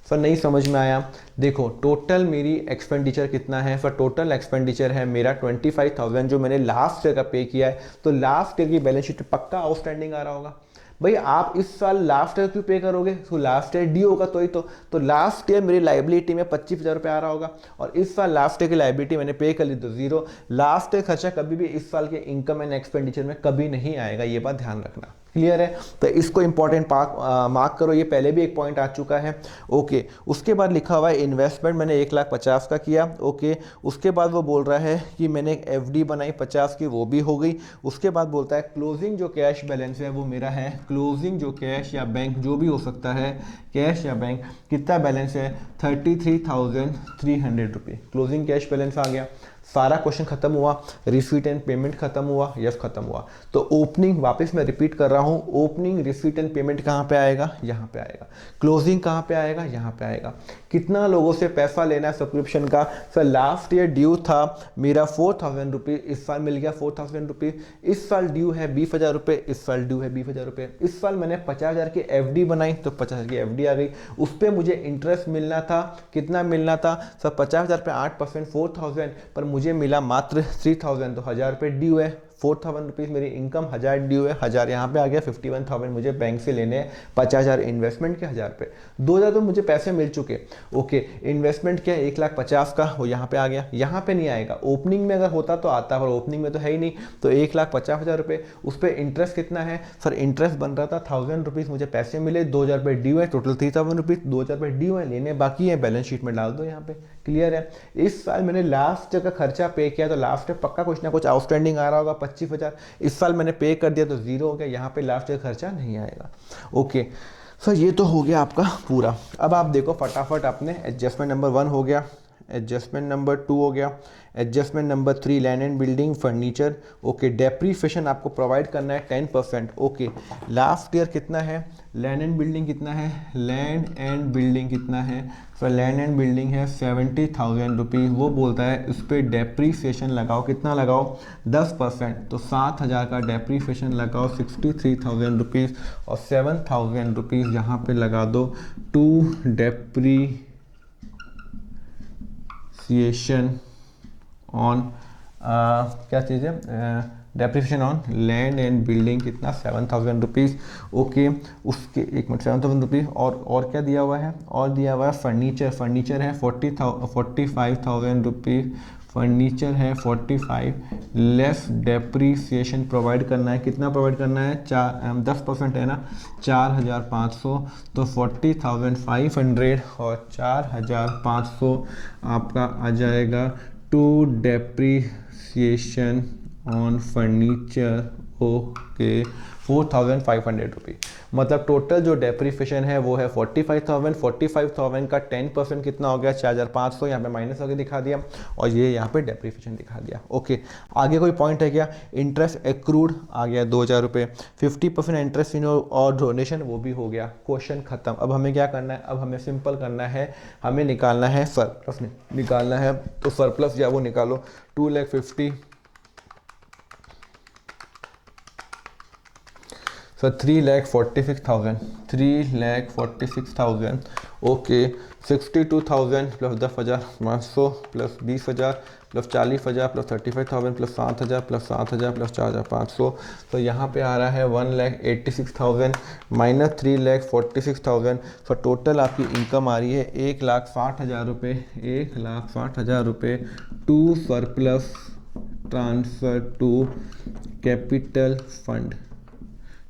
सर नहीं समझ में आया। देखो टोटल मेरी एक्सपेंडिचर कितना है? सर टोटल एक्सपेंडिचर है मेरा 25,000 जो मैंने लास्ट ईयर का पे किया है, तो लास्ट ईयर की बैलेंस शीट में पक्का आउटस्टैंडिंग आ रहा होगा। भाई आप इस साल लास्ट ईयर क्यों पे करोगे? तो लास्ट ईयर ड्यू होगा तो लास्ट ईयर मेरी लाइबिलिटी में 25,000 रुपये आ रहा होगा, और इस साल लास्ट ईयर की लाइबिलिटी मैंने पे कर ली तो जीरो। लास्ट ईयर खर्चा कभी भी इस साल के इनकम एंड एक्सपेंडिचर में कभी नहीं आएगा, ये बात ध्यान रखना। क्लियर है? तो इसको इंपॉर्टेंट मार्क करो, ये पहले भी एक पॉइंट आ चुका है। ओके, उसके बाद लिखा हुआ है इन्वेस्टमेंट मैंने 1,50,000 का किया। ओके, उसके बाद वो बोल रहा है कि मैंने एक एफडी बनाई 50 की, वो भी हो गई। उसके बाद बोलता है क्लोजिंग जो कैश बैलेंस है वो मेरा है, क्लोजिंग जो कैश या बैंक जो भी हो सकता है, कैश या बैंक, कितना बैलेंस है? 33,300 रुपये क्लोजिंग कैश बैलेंस आ गया। सारा क्वेश्चन खत्म हुआ, रिसीट एंड पेमेंट खत्म हुआ, यस खत्म हुआ। तो ओपनिंग, वापस मैं रिपीट कर रहा हूँ, ओपनिंग रिसीट एंड पेमेंट कहाँ पे आएगा? यहाँ पे आएगा। क्लोजिंग कहाँ पे आएगा? यहाँ पे आएगा। कितना लोगों से पैसा लेना है सब्सक्रिप्शन का? सर लास्ट ईयर ड्यू था मेरा 4,000 रुपये, इस साल मिल गया 4,000 रुपये। इस साल ड्यू है 20,000 रुपये, इस साल ड्यू है 20,000 रुपये। इस साल मैंने 50,000 की एफडी बनाई तो 50,000 की एफडी आ गई, उस पर मुझे इंटरेस्ट मिलना था। कितना मिलना था? सर 50,000 पे 8% 4,000, पर मुझे मिला मात्र 3,000, तो 1,000 रुपये ड्यू है। 4,000 रुपीज़ मेरी इनकम, 1,000 ड्यू है, 1,000 यहाँ पे आ गया, 51,000 मुझे बैंक से लेने हैं, 50,000 इन्वेस्टमेंट के, 1,000 रुपये, 2,000 तो मुझे पैसे मिल चुके। ओके, इन्वेस्टमेंट क्या है? 1,50,000 का, वो यहाँ पे आ गया। यहाँ पे नहीं आएगा, ओपनिंग में अगर होता तो आता, पर ओपनिंग में तो है ही नहीं, तो 1,50,000 रुपये। उस पर इंटरेस्ट कितना है? सर इंटरेस्ट बन रहा था 1,000 रुपीज़, मुझे पैसे मिले, 2,000 रुपये ड्यू है, टोटल 3,000 रुपीज़, 2,000 रुपये ड्यू है, लेने बाकी है, बैलेंस शीट में डाल दो यहाँ पे। क्लियर है? इस साल मैंने लास्ट का खर्चा पे किया, तो लास्ट में पक्का कुछ ना कुछ आउटस्टैंडिंग आ रहा होगा 25,000। इस साल मैंने पे कर दिया तो जीरो हो गया, यहाँ पे लास्ट का खर्चा नहीं आएगा। ओके सर, ये तो हो गया आपका पूरा। अब आप देखो फटाफट, आपने एडजस्टमेंट नंबर 1 हो गया, एडजस्टमेंट नंबर 2 हो गया, adjustment number 3 land and building furniture. Okay, depreciation आपको प्रोवाइड करना है 10%। ओके, लास्ट ईयर कितना है? लैंड एंड बिल्डिंग कितना है? लैंड एंड बिल्डिंग कितना है? सर लैंड एंड बिल्डिंग है 70,000 रुपीज़। वो बोलता है उस पर डेप्रीफिएशन लगाओ, कितना लगाओ? 10%, तो 7,000 का डेप्रीफिएशन लगाओ, 63,000 रुपीज़, और 7,000 रुपीज़ यहाँ पे लगा दो टू डेप्रीसिएशन ऑन क्या चीज़ है? Depreciation on land and building, कितना? 7,000 रुपीज़। ओके, उसके एक मिनट, 7,000 रुपीज़, और क्या दिया हुआ है? और दिया हुआ है फर्नीचर है 45,000 रुपीज़, फर्नीचर है 45, लेस डेप्रीसिएशन प्रोवाइड करना है, कितना प्रोवाइड करना है? 10% है ना, 4,500, तो 40,500 और 4,500 आपका आ जाएगा to depreciation on furniture. Okay, 4,500 rupees, मतलब टोटल जो डेप्रीफिएशन है वो है 45,000 का 10% कितना हो गया? 4,500, यहाँ पे माइनस होकर दिखा दिया, और ये यहाँ पे डेप्रीफिएशन दिखा दिया। ओके, आगे कोई पॉइंट है क्या? इंटरेस्ट एक्रूड आ गया 2,000 रुपये, 50% इंटरेस्ट इन और डोनेशन, वो भी हो गया। क्वेश्चन खत्म। अब हमें क्या करना है? अब हमें सिंपल करना है, हमें निकालना है सरप्लस निकालना है, तो सरप्लस या वो निकालो 2,50,000। Sir 3,46,000। Okay, 62,000 plus 10,500 plus 20,000 plus 40,000 plus 35,000 plus 7,000 plus 7,000 plus 4,500, तो यहाँ पे आ रहा है 1,86,000 माइनस 3,46,000। तो टोटल आपकी इनकम आ रही है 1,60,000 रुपये, 1,60,000 रुपये to surplus transfer to capital fund.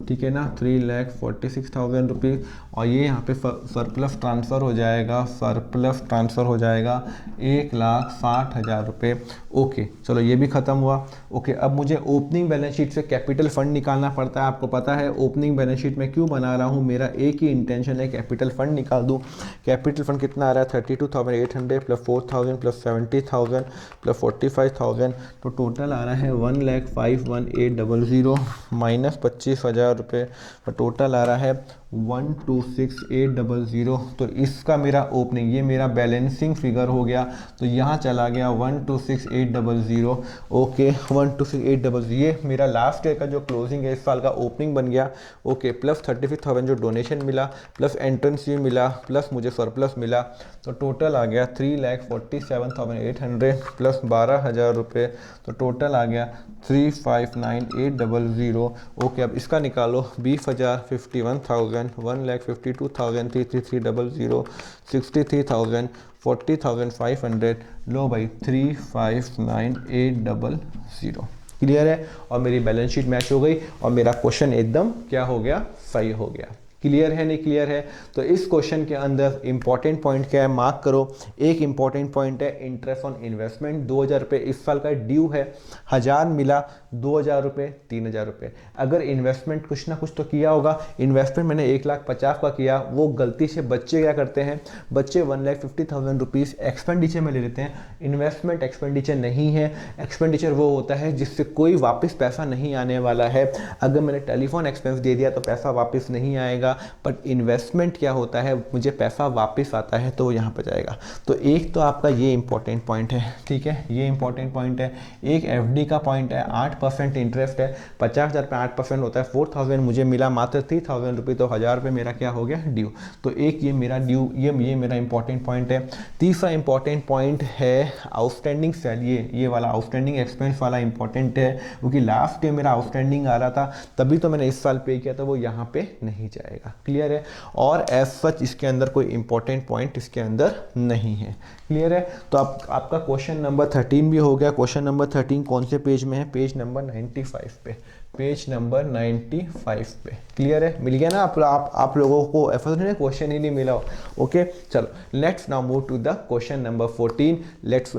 ठीक है ना, 3,46,000 रुपीज़, और ये यहाँ पे सरप्लस ट्रांसफ़र हो जाएगा, सरप्लस ट्रांसफ़र हो जाएगा 1,60,000 रुपये। ओके चलो ये भी ख़त्म हुआ। ओके अब मुझे ओपनिंग बैलेंस शीट से कैपिटल फंड निकालना पड़ता है। आपको पता है ओपनिंग बैलेंस शीट में क्यों बना रहा हूँ, मेरा एक ही इंटेंशन है कैपिटल फंड निकाल दूँ। कैपिटल फंड कितना आ रहा है 32,800 प्लस 4,000 प्लस 70,000 प्लस 45,000, तो टोटल आ रहा है 1,05,1800 माइनस 25,000 रुपये, तो टोटल आ रहा है 1,26,800। तो इसका मेरा ओपनिंग, ये मेरा बैलेंसिंग फिगर हो गया, तो यहाँ चला गया 1,26,800। ओके 1,26,800 ये मेरा लास्ट ईयर का जो क्लोजिंग है, इस साल का ओपनिंग बन गया। ओके प्लस 35,000 जो डोनेशन मिला, प्लस एंट्रेंस फी मिला, प्लस मुझे सरप्लस मिला, तो टोटल आ गया 3,47,800 प्लस 12,000 रुपये, तो टोटल आ गया 359,800। ओके अब इसका निकालो 20,000, 51,000, 1,52,333,000, 63,000, 40,500। लो भाई 359,800। क्लियर है, और मेरी बैलेंस शीट मैच हो गई और मेरा क्वेश्चन एकदम क्या हो गया, सही हो गया। क्लियर है नहीं क्लियर है? तो इस क्वेश्चन के अंदर इंपॉर्टेंट पॉइंट क्या है, मार्क करो। एक इंपॉर्टेंट पॉइंट है इंटरेस्ट ऑन इन्वेस्टमेंट, 2,000 रुपये इस साल का ड्यू है, 1,000 मिला, 2,000 रुपये, 3,000 रुपये। अगर इन्वेस्टमेंट कुछ ना कुछ तो किया होगा, इन्वेस्टमेंट मैंने 1,50,000 का किया, वो गलती से बच्चे क्या करते हैं, बच्चे 1,50,000 रुपीज़ एक्सपेंडिचर में ले लेते हैं। इन्वेस्टमेंट एक्सपेंडिचर नहीं है, एक्सपेंडिचर वो होता है जिससे कोई वापस पैसा नहीं आने वाला है। अगर मैंने टेलीफोन एक्सपेंस दे दिया तो पैसा वापस नहीं आएगा, बट इन्वेस्टमेंट क्या होता है, मुझे पैसा वापस आता है तो वो यहाँ पर जाएगा। तो एक तो आपका ये इंपॉर्टेंट पॉइंट है, ठीक है, ये इंपॉर्टेंट पॉइंट है। एक एफडी का पॉइंट है, 8% इंटरेस्ट है, 50,000 पे 8% होता है, 4,000 मुझे मिला मात्र 3,000 रुपये, तो 1,000 रुपये मेरा क्या हो गया, ड्यू। तो एक ये मेरा ड्यू, ये मेरा इंपॉर्टेंट पॉइंट है। तीसरा इंपॉर्टेंट पॉइंट है आउटस्टैंडिंग सेल, ये वाला आउटस्टैंडिंग एक्सपेंस वाला इंपॉर्टेंट है, क्योंकि लास्ट ईयर मेरा आउटस्टैंडिंग आ रहा था, तभी तो मैंने इस साल पे किया, तो वो यहाँ पे नहीं जाएगा। क्लियर है, और एज सच इसके अंदर कोई इंपॉर्टेंट पॉइंट इसके अंदर नहीं है। क्लियर है, तो आपका क्वेश्चन नंबर 13 भी हो गया। क्वेश्चन नंबर 13 कौन से पेज में है, पेज नंबर 95 पे, पेज नंबर 95 पे। क्लियर है, मिल गया ना आप लोगों को, ऐसा नहीं क्वेश्चन ही नहीं मिला हो। ओके चलो let's now move to the question number 14। Let's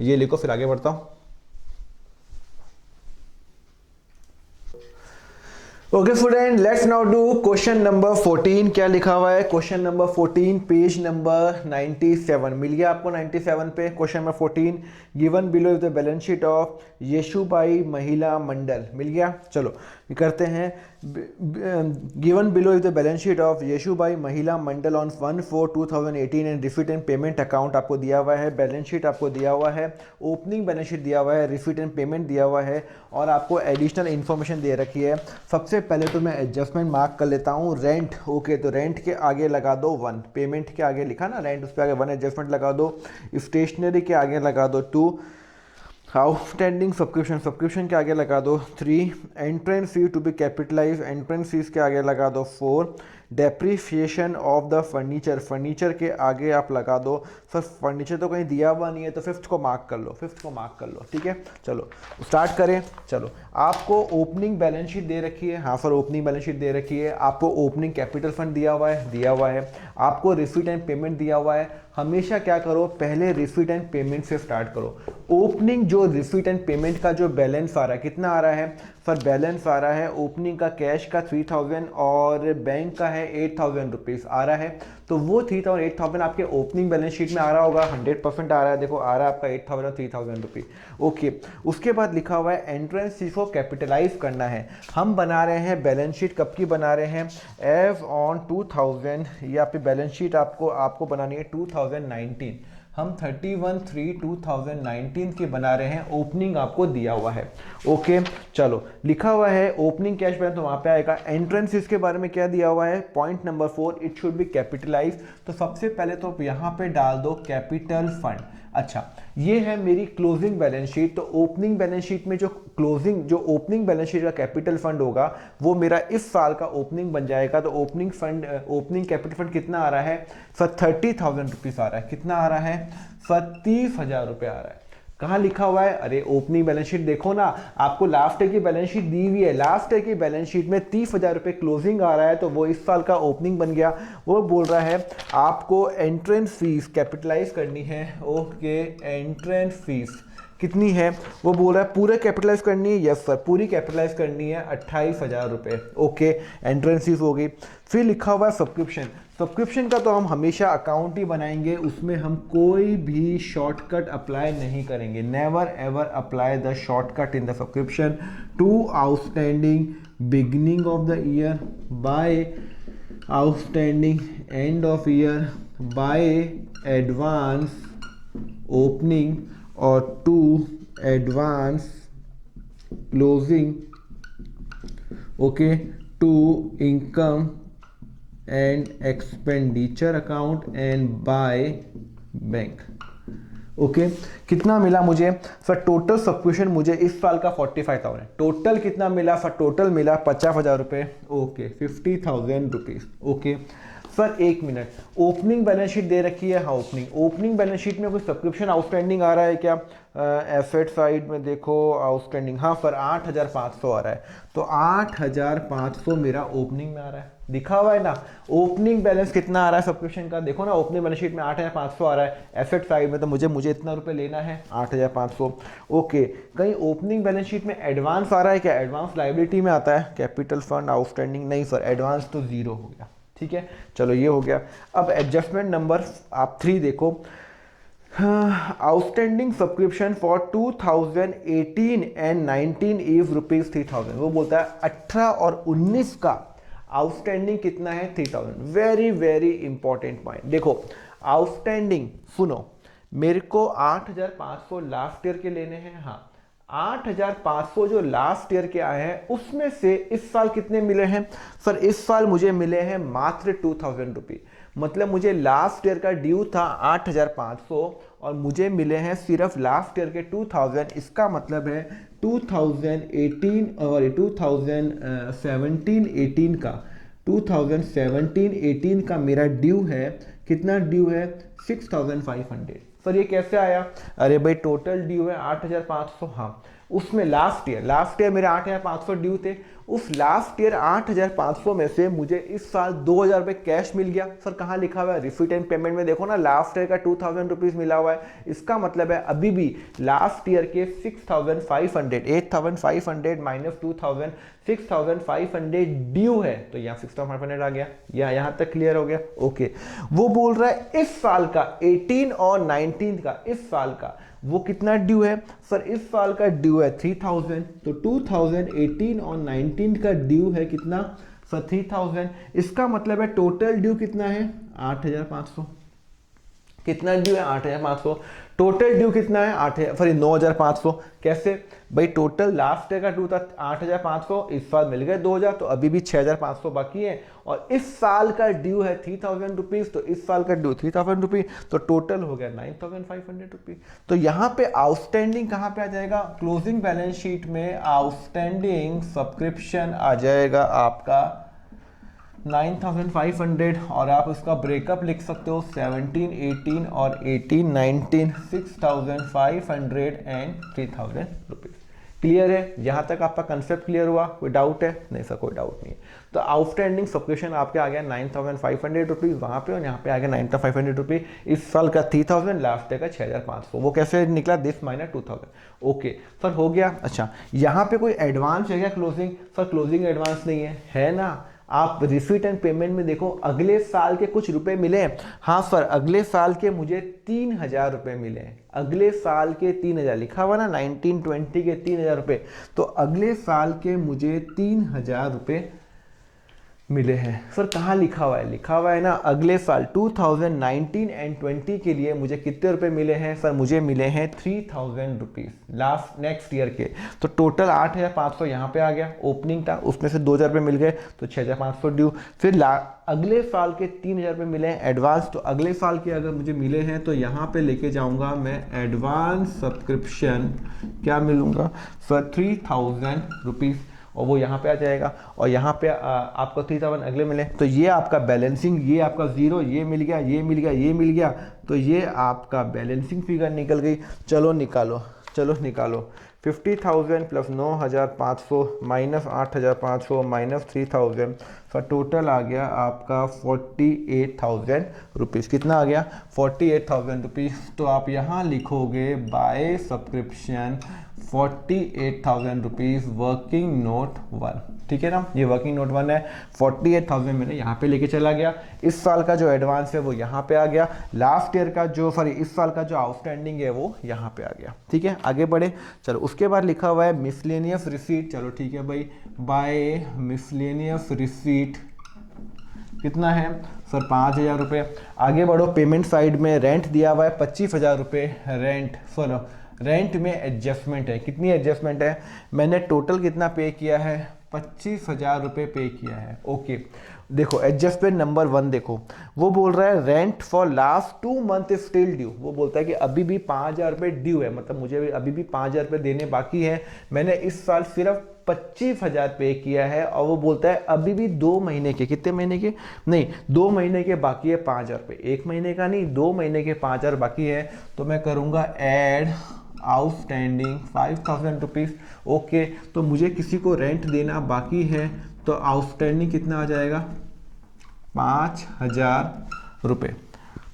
ये लिखो फिर आगे बढ़ता हूँ। Okay student, let's now do question number 14। क्या लिखा हुआ है क्वेश्चन नंबर 14, पेज नंबर 97। मिल गया आपको 97 पे question number 14। Given below is the balance sheet of Yeshubai Mahila Mandal. मिल गया, चलो करते हैं। Given below is the balance sheet of Yeshubai Mahila Mandal on 1/4/2018 and receipt and payment account आपको दिया हुआ है, बैलेंस शीट आपको दिया हुआ है, ओपनिंग बैलेंस शीट दिया हुआ है, रिसीट एंड पेमेंट दिया हुआ है, और आपको एडिशनल इन्फॉर्मेशन दे रखी है। सबसे पहले तो मैं एडजस्टमेंट मार्क कर लेता हूँ। रेंट, ओके, तो रेंट के आगे लगा दो 1, पेमेंट के आगे लिखा ना रेंट, उस पर आगे 1 एडजस्टमेंट लगा दो। स्टेशनरी के आगे लगा दो 2, आउटस्टैंडिंग सब्सक्रिप्शन के आगे लगा दो 3, entrance fee to be capitalize, entrance fees के आगे लगा दो 4, डेप्रीशिएशन ऑफ द फर्नीचर के आगे आप लगा दो। सर फर्नीचर तो कहीं दिया हुआ नहीं है, तो फिफ्थ को मार्क कर लो, ठीक है। चलो स्टार्ट करें। चलो आपको ओपनिंग बैलेंस शीट दे रखी है, हाँ सर ओपनिंग बैलेंस शीट दे रखी है, आपको ओपनिंग कैपिटल फंड दिया हुआ है, आपको रिसीट एंड पेमेंट दिया हुआ है। हमेशा क्या करो, पहले रिसीट एंड पेमेंट से स्टार्ट करो। ओपनिंग जो रिसीट एंड पेमेंट का जो बैलेंस आ रहा है, कितना आ रहा है सर, बैलेंस आ रहा है ओपनिंग का कैश का 3,000 और बैंक का है 8,000 रुपीज़ आ रहा है। तो वो 3,000 8,000 आपके ओपनिंग बैलेंस शीट में आ रहा होगा, 100% आ रहा है। देखो आ रहा है आपका 8,000 और 3,000 रुपीज़। ओके, उसके बाद लिखा हुआ है एंट्रेंस फीस को कैपिटलाइज करना है। हम बना रहे हैं बैलेंस शीट, कब की बना रहे हैं, एज ऑन 2000, या पे बैलेंस शीट आपको बनानी है 2019। हम 31/3/2019 की बना रहे हैं, ओपनिंग आपको दिया हुआ है। ओके चलो लिखा हुआ है ओपनिंग कैश बैलेंस, तो वहां पे आएगा। एंट्रेंस इसके बारे में क्या दिया हुआ है, point number 4, it should be capitalize. तो सबसे पहले तो यहाँ पे डाल दो कैपिटल फंड। अच्छा, ये है मेरी क्लोजिंग बैलेंस शीट। तो ओपनिंग बैलेंस शीट में जो ओपनिंग बैलेंस शीट का कैपिटल फंड होगा, वो मेरा इस साल का ओपनिंग बन जाएगा। तो ओपनिंग कैपिटल फंड कितना आ रहा है सर, 30,000 रुपीज़ आ रहा है। कितना आ रहा है सर, 30,000 रुपये आ रहा है। कहाँ लिखा हुआ है? अरे ओपनिंग बैलेंस शीट देखो ना, आपको लास्ट ईयर की बैलेंस शीट दी हुई है, लास्ट ईयर की बैलेंस शीट में 30,000 रुपये क्लोजिंग आ रहा है, तो वो इस साल का ओपनिंग बन गया। वो बोल रहा है आपको एंट्रेंस फीस कैपिटलाइज करनी है। ओके, एंट्रेंस फीस कितनी है? वो बोल रहा है पूरे कैपिटलाइज करनी है। यस सर, पूरी कैपिटलाइज करनी है 28,000 रुपये। ओके, एंट्रेंस फीस हो गई। फिर लिखा हुआ है सब्सक्रिप्शन। सब्सक्रिप्शन का तो हम हमेशा अकाउंट ही बनाएंगे, उसमें हम कोई भी शॉर्टकट अप्लाई नहीं करेंगे। Never ever apply the shortcut in the subscription to outstanding beginning of the year, by outstanding end of year, by advance opening और to advance closing. Okay, to income and expenditure account and by bank. Okay, कितना मिला मुझे sir? Total subscription मुझे इस साल का 45,000। Total कितना मिला सर? टोटल मिला 50,000 रुपये। Okay, 50,000 rupees. ओके सर, एक मिनट, ओपनिंग बैलेंस शीट दे रखी है। हाँ, ओपनिंग बैलेंस शीट में कोई सब्सक्रिप्शन आउटस्टैंडिंग आ रहा है क्या? एसेट साइड में देखो आउटस्टैंडिंग, हाँ सर 8,500 आ रहा है। तो 8,500 मेरा ओपनिंग में आ रहा है, दिखा हुआ है ना। ओपनिंग बैलेंस कितना आ रहा है सब्सक्रिप्शन का? देखो ना, ओपनिंग बैलेंस शीट में 8,500 आ रहा है। एसेट साइड में तो मुझे इतना रुपए लेना है, 8,500। ओके, कहीं ओपनिंग बैलेंस शीट में एडवांस आ रहा है क्या? एडवांस लाइबिलिटी में आता है, कैपिटल फंड आउटस्टैंडिंग नहीं सर, एडवांस तो जीरो हो गया। ठीक है, चलो ये हो गया। अब एडजस्टमेंट नंबर आप 3 देखो। Outstanding subscription for 2018 and 19 is rupees 3,000। वो बोलता है 18 और 19 का आउटस्टैंडिंग कितना है? 3,000। Very very important point. देखो आउटस्टैंडिंग, सुनो, मेरे को 8,500 लास्ट ईयर के लेने हैं। हाँ, 8,500 जो लास्ट ईयर के आए हैं उसमें से इस साल कितने मिले हैं सर? इस साल मुझे मिले हैं मात्र 2,000 रुपये। मतलब मुझे लास्ट ईयर का ड्यू था 8,500 और मुझे मिले हैं सिर्फ लास्ट ईयर के 2,000। इसका मतलब है 2018 और 2017-18 का 2017-18 का मेरा ड्यू है। कितना ड्यू है? 6,500। सर ये कैसे आया? अरे भाई टोटल ड्यू है 8,500। हाँ, उसमें लास्ट ईयर मेरे 8,500 ड्यू थे। उस लास्ट ईयर 8,500 में से मुझे इस साल 2,000 रुपये कैश मिल गया। सर कहाँ लिखा हुआ है? रिसीट एंड पेमेंट में देखो ना, लास्ट ईयर का 2,000 रुपीज़ मिला हुआ है। इसका मतलब है अभी भी लास्ट ईयर के 6,500, 8,500 माइनस 2,000, 6,500 ड्यू है। तो यहाँ 6,500 आ गया, या यहाँ तक क्लियर हो गया? ओके, वो बोल रहा है इस साल का 18 और 19 का, इस साल का वो कितना ड्यू है? सर इस साल का ड्यू है 3,000। तो 2018 और 19 का ड्यू है कितना सर? 3,000। इसका मतलब है टोटल ड्यू कितना है? 8,500। कितना ड्यू है? 8,500। टोटल ड्यू कितना है? 9,500। कैसे भाई? टोटल लास्ट ईयर का ड्यू था 8,500, इस साल मिल गए 2,000, तो अभी भी 6,500 बाकी है। और इस साल का ड्यू है 3,000 रुपीज, तो इस साल का ड्यू 3,000 रुपीज, तो टोटल हो गया 9,500 रुपीज। तो यहाँ पे आउटस्टैंडिंग कहाँ पे आ जाएगा? क्लोजिंग बैलेंस शीट में आउटस्टैंडिंग सब्सक्रिप्शन आ जाएगा आपका 9,500। और आप उसका ब्रेकअप लिख सकते हो 17, 18 और 18, 19, 6,500 एंड 3,000 रुपीज। क्लियर है? यहाँ तक आपका कंसेप्ट क्लियर हुआ? कोई डाउट है? नहीं सर, कोई डाउट नहीं है। तो आउटस्टैंडिंग सब्सक्रिप्शन आपके आ गया 9,500 रुपीज़ वहाँ पे, और यहाँ पे आ गया 9,500 रुपीज़। इस साल का 3,000, लास्ट ईयर का 6,500। वो कैसे निकला? This minus 2,000। ओके सर, हो गया। अच्छा, यहाँ पे कोई एडवांस है क्या क्लोजिंग? सर क्लोजिंग एडवांस नहीं है ना। आप रिसीट एंड पेमेंट में देखो, अगले साल के कुछ रुपए मिले हैं। हाँ सर, अगले साल के मुझे 3,000 रुपये मिले हैं। अगले साल के 3,000 लिखा हुआ ना, 19-20 के 3,000 रुपये। तो अगले साल के मुझे 3,000 रुपये मिले हैं। सर कहाँ लिखा हुआ है? लिखा हुआ है ना, अगले साल 2019 एंड 20 के लिए मुझे कितने रुपए मिले हैं? सर मुझे मिले हैं 3,000 रुपीज़ लास्ट नेक्स्ट ईयर के। तो टोटल 8,500 यहाँ पे आ गया, ओपनिंग था, उसमें से 2,000 रुपये मिल गए, तो 6,500 ड्यू। फिर अगले साल के 3,000 रुपये मिले हैं एडवांस। तो अगले साल के अगर मुझे मिले हैं तो यहाँ पे लेके जाऊँगा मैं एडवांस सब्सक्रिप्शन, क्या मिलूँगा सर? 3,000 रुपीज़। और वो यहाँ पे आ जाएगा, और यहाँ पे आपको 3000 अगले मिले, तो ये आपका बैलेंसिंग, ये आपका ज़ीरो, ये मिल गया, ये मिल गया, ये मिल गया, तो ये आपका बैलेंसिंग फिगर निकल गई। चलो निकालो, चलो निकालो। 50,000 प्लस 9,500 माइनस 8,500 माइनस 3,000, तो टोटल आ गया आपका 48,000 रुपीज़। कितना आ गया? 48,000 रुपीज़। तो आप यहाँ लिखोगे by subscription 48,000 rupees working note 1, ठीक है ना। ये वर्किंग नोट 1 है, 48,000 मैंने यहाँ पे लेके चला गया। इस साल का जो एडवांस है वो यहाँ पे आ गया, लास्ट ईयर का जो इस साल का जो आउटस्टैंडिंग है वो यहाँ पे आ गया, ठीक है। आगे बढ़े, चलो उसके बाद लिखा हुआ है मिसलेनियस रिसीट। चलो ठीक है भाई, बाय मिसलेनियस रिसीट कितना है सर? 5,000 रुपये। आगे बढ़ो, पेमेंट साइड में रेंट दिया हुआ है 25,000 रुपये रेंट। सुनो, रेंट में एडजस्टमेंट है, कितनी एडजस्टमेंट है? मैंने टोटल कितना पे किया है? 25,000 रुपये पे किया है। ओके, देखो एडजस्टमेंट नंबर 1 देखो, वो बोल रहा है rent for last 2 month still due. वो बोलता है कि अभी भी 5,000 रुपये ड्यू है, मतलब मुझे अभी भी 5,000 रुपये देने बाकी है। मैंने इस साल सिर्फ 25,000 पे किया है, और वो बोलता है अभी भी 2 महीने के, कितने महीने के? नहीं, 2 महीने के बाकी है 5,000 रुपये, 1 महीने का नहीं, 2 महीने के 5,000 बाकी है। तो मैं करूँगा ऐड आउटस्टैंडिंग 5,000 रुपीज़। ओके, तो मुझे किसी को रेंट देना बाकी है, तो आउटस्टैंडिंग कितना आ जाएगा? 5,000 रुपये।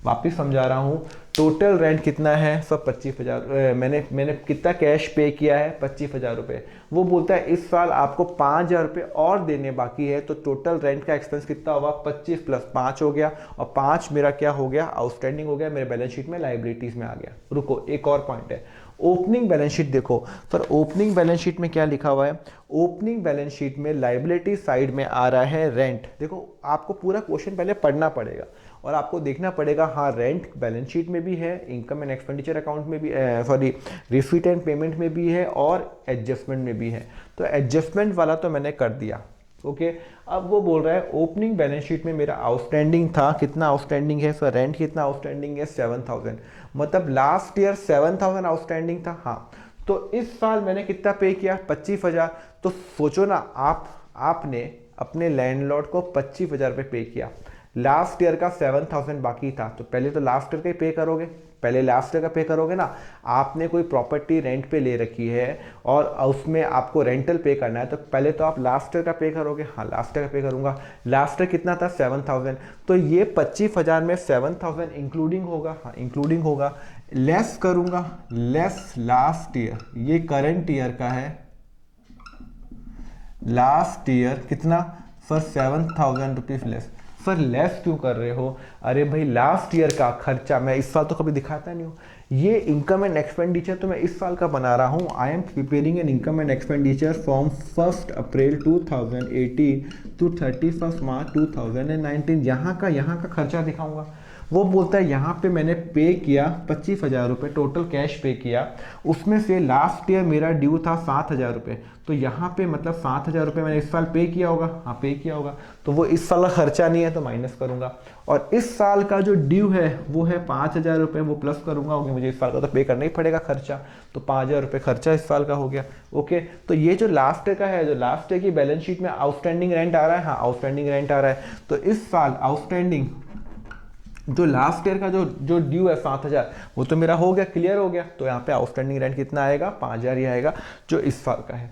वापिस समझा रहा हूँ, टोटल रेंट कितना है? सब 25,000। मैंने कितना कैश पे किया है? 25,000 रुपये। वो बोलता है इस साल आपको 5,000 रुपये और देने बाकी है, तो टोटल रेंट का एक्सपेंस कितना होगा? 25 प्लस 5 हो गया, और 5 मेरा क्या हो गया? आउटस्टैंडिंग हो गया, मेरे बैलेंस शीट में लाइबिलिटीज़ में आ गया। रुको, एक और पॉइंट है, ओपनिंग बैलेंस शीट देखो सर। ओपनिंग बैलेंस शीट में क्या लिखा हुआ है? ओपनिंग बैलेंस शीट में लाइबिलिटी साइड में आ रहा है रेंट। देखो, आपको पूरा क्वेश्चन पहले पढ़ना पड़ेगा और आपको देखना पड़ेगा, हाँ रेंट बैलेंस शीट में भी है, इनकम एंड एक्सपेंडिचर अकाउंट में भी, सॉरी रिसीट एंड पेमेंट में भी है, और एडजस्टमेंट में भी है। तो एडजस्टमेंट वाला तो मैंने कर दिया। ओके, अब वो बोल रहा है ओपनिंग बैलेंस शीट में मेरा आउटस्टैंडिंग था, कितना आउटस्टैंडिंग है सर? रेंट कितना आउटस्टैंडिंग है? 7,000। मतलब लास्ट ईयर 7,000 आउटस्टैंडिंग था। हाँ, तो इस साल मैंने कितना पे किया? 25,000। तो सोचो ना, आपने अपने लैंडलॉर्ड को 25,000 रुपये पे किया, लास्ट ईयर का 7,000 बाकी था, तो पहले तो लास्ट ईयर का ही पे करोगे, पहले लास्ट ईयर का पे करोगे ना। आपने कोई प्रॉपर्टी रेंट पे ले रखी है और उसमें आपको रेंटल पे करना है, तो पहले तो आप लास्ट ईयर का पे करोगे। हाँ, लास्ट ईयर का पे करूंगा। लास्ट ईयर कितना था? 7,000। तो ये 25,000 में 7,000 इंक्लूडिंग होगा। हाँ, इंक्लूडिंग होगा। लेस करूंगा, लेस लास्ट ईयर, ये करंट ईयर का है। लास्ट ईयर कितना sir? 7,000 rupees less. Sir less क्यों कर रहे हो? अरे भाई, लास्ट ईयर का खर्चा मैं इस साल तो कभी दिखाता नहीं हूँ। ये इनकम एंड एक्सपेंडिचर तो मैं इस साल का बना रहा हूँ। I am preparing an income and expenditure from 1 April 2018 to 31 March 2019। यहाँ का खर्चा दिखाऊंगा। वो बोलता है यहाँ पे मैंने पे किया 25,000 रुपये, टोटल कैश पे किया, उसमें से लास्ट ईयर मेरा ड्यू था 7,000 रुपये, तो यहाँ पे मतलब 7,000 रुपये मैंने इस साल पे किया होगा। हाँ, पे किया होगा, तो वो इस साल का खर्चा नहीं है, तो माइनस करूँगा। और इस साल का जो ड्यू है वो है 5,000 रुपये, वो प्लस करूँगा, क्योंकि मुझे इस साल का तो पे करना ही पड़ेगा खर्चा, तो 5,000 रुपये खर्चा इस साल का हो गया। ओके, तो ये जो लास्ट ईयर का है, जो लास्ट ईयर की बैलेंस शीट में आउटस्टैंडिंग रेंट आ रहा है, हाँ आउटस्टैंडिंग रेंट आ रहा है, तो इस साल आउटस्टैंडिंग जो लास्ट ईयर का जो ड्यू है 7,000, वो तो मेरा हो गया, क्लियर हो गया। तो यहाँ पे आउटस्टैंडिंग रेंट कितना आएगा? 5,000 ही आएगा, जो इस साल का है,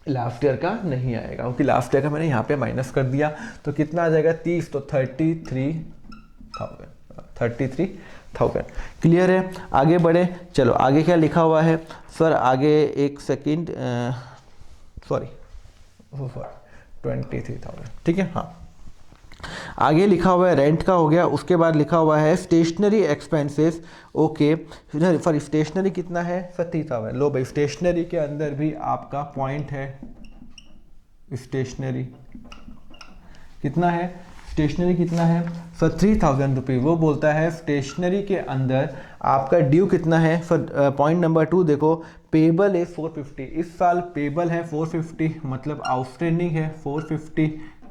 लास्ट ईयर का नहीं आएगा, क्योंकि लास्ट ईयर का मैंने यहाँ पे माइनस कर दिया। तो कितना आ जाएगा? 30, तो 33,000। क्लियर है? आगे बढ़े, चलो आगे क्या लिखा हुआ है सर? आगे एक सेकेंड, सॉरी 23,000, ठीक है। हाँ, आगे लिखा हुआ है रेंट का हो गया, उसके बाद लिखा हुआ है stationery expenses. Okay, sorry stationery कितना है? 30,000। लो भाई, स्टेशनरी के अंदर भी आपका पॉइंट है। स्टेशनरी कितना है? स्टेशनरी कितना है सर? 3,000 रुपये। वो बोलता है स्टेशनरी के अंदर आपका ड्यू कितना है सर? पॉइंट नंबर 2 देखो, पेबल है 450। इस साल पेबल है 450, मतलब आउटस्टैंडिंग है 450,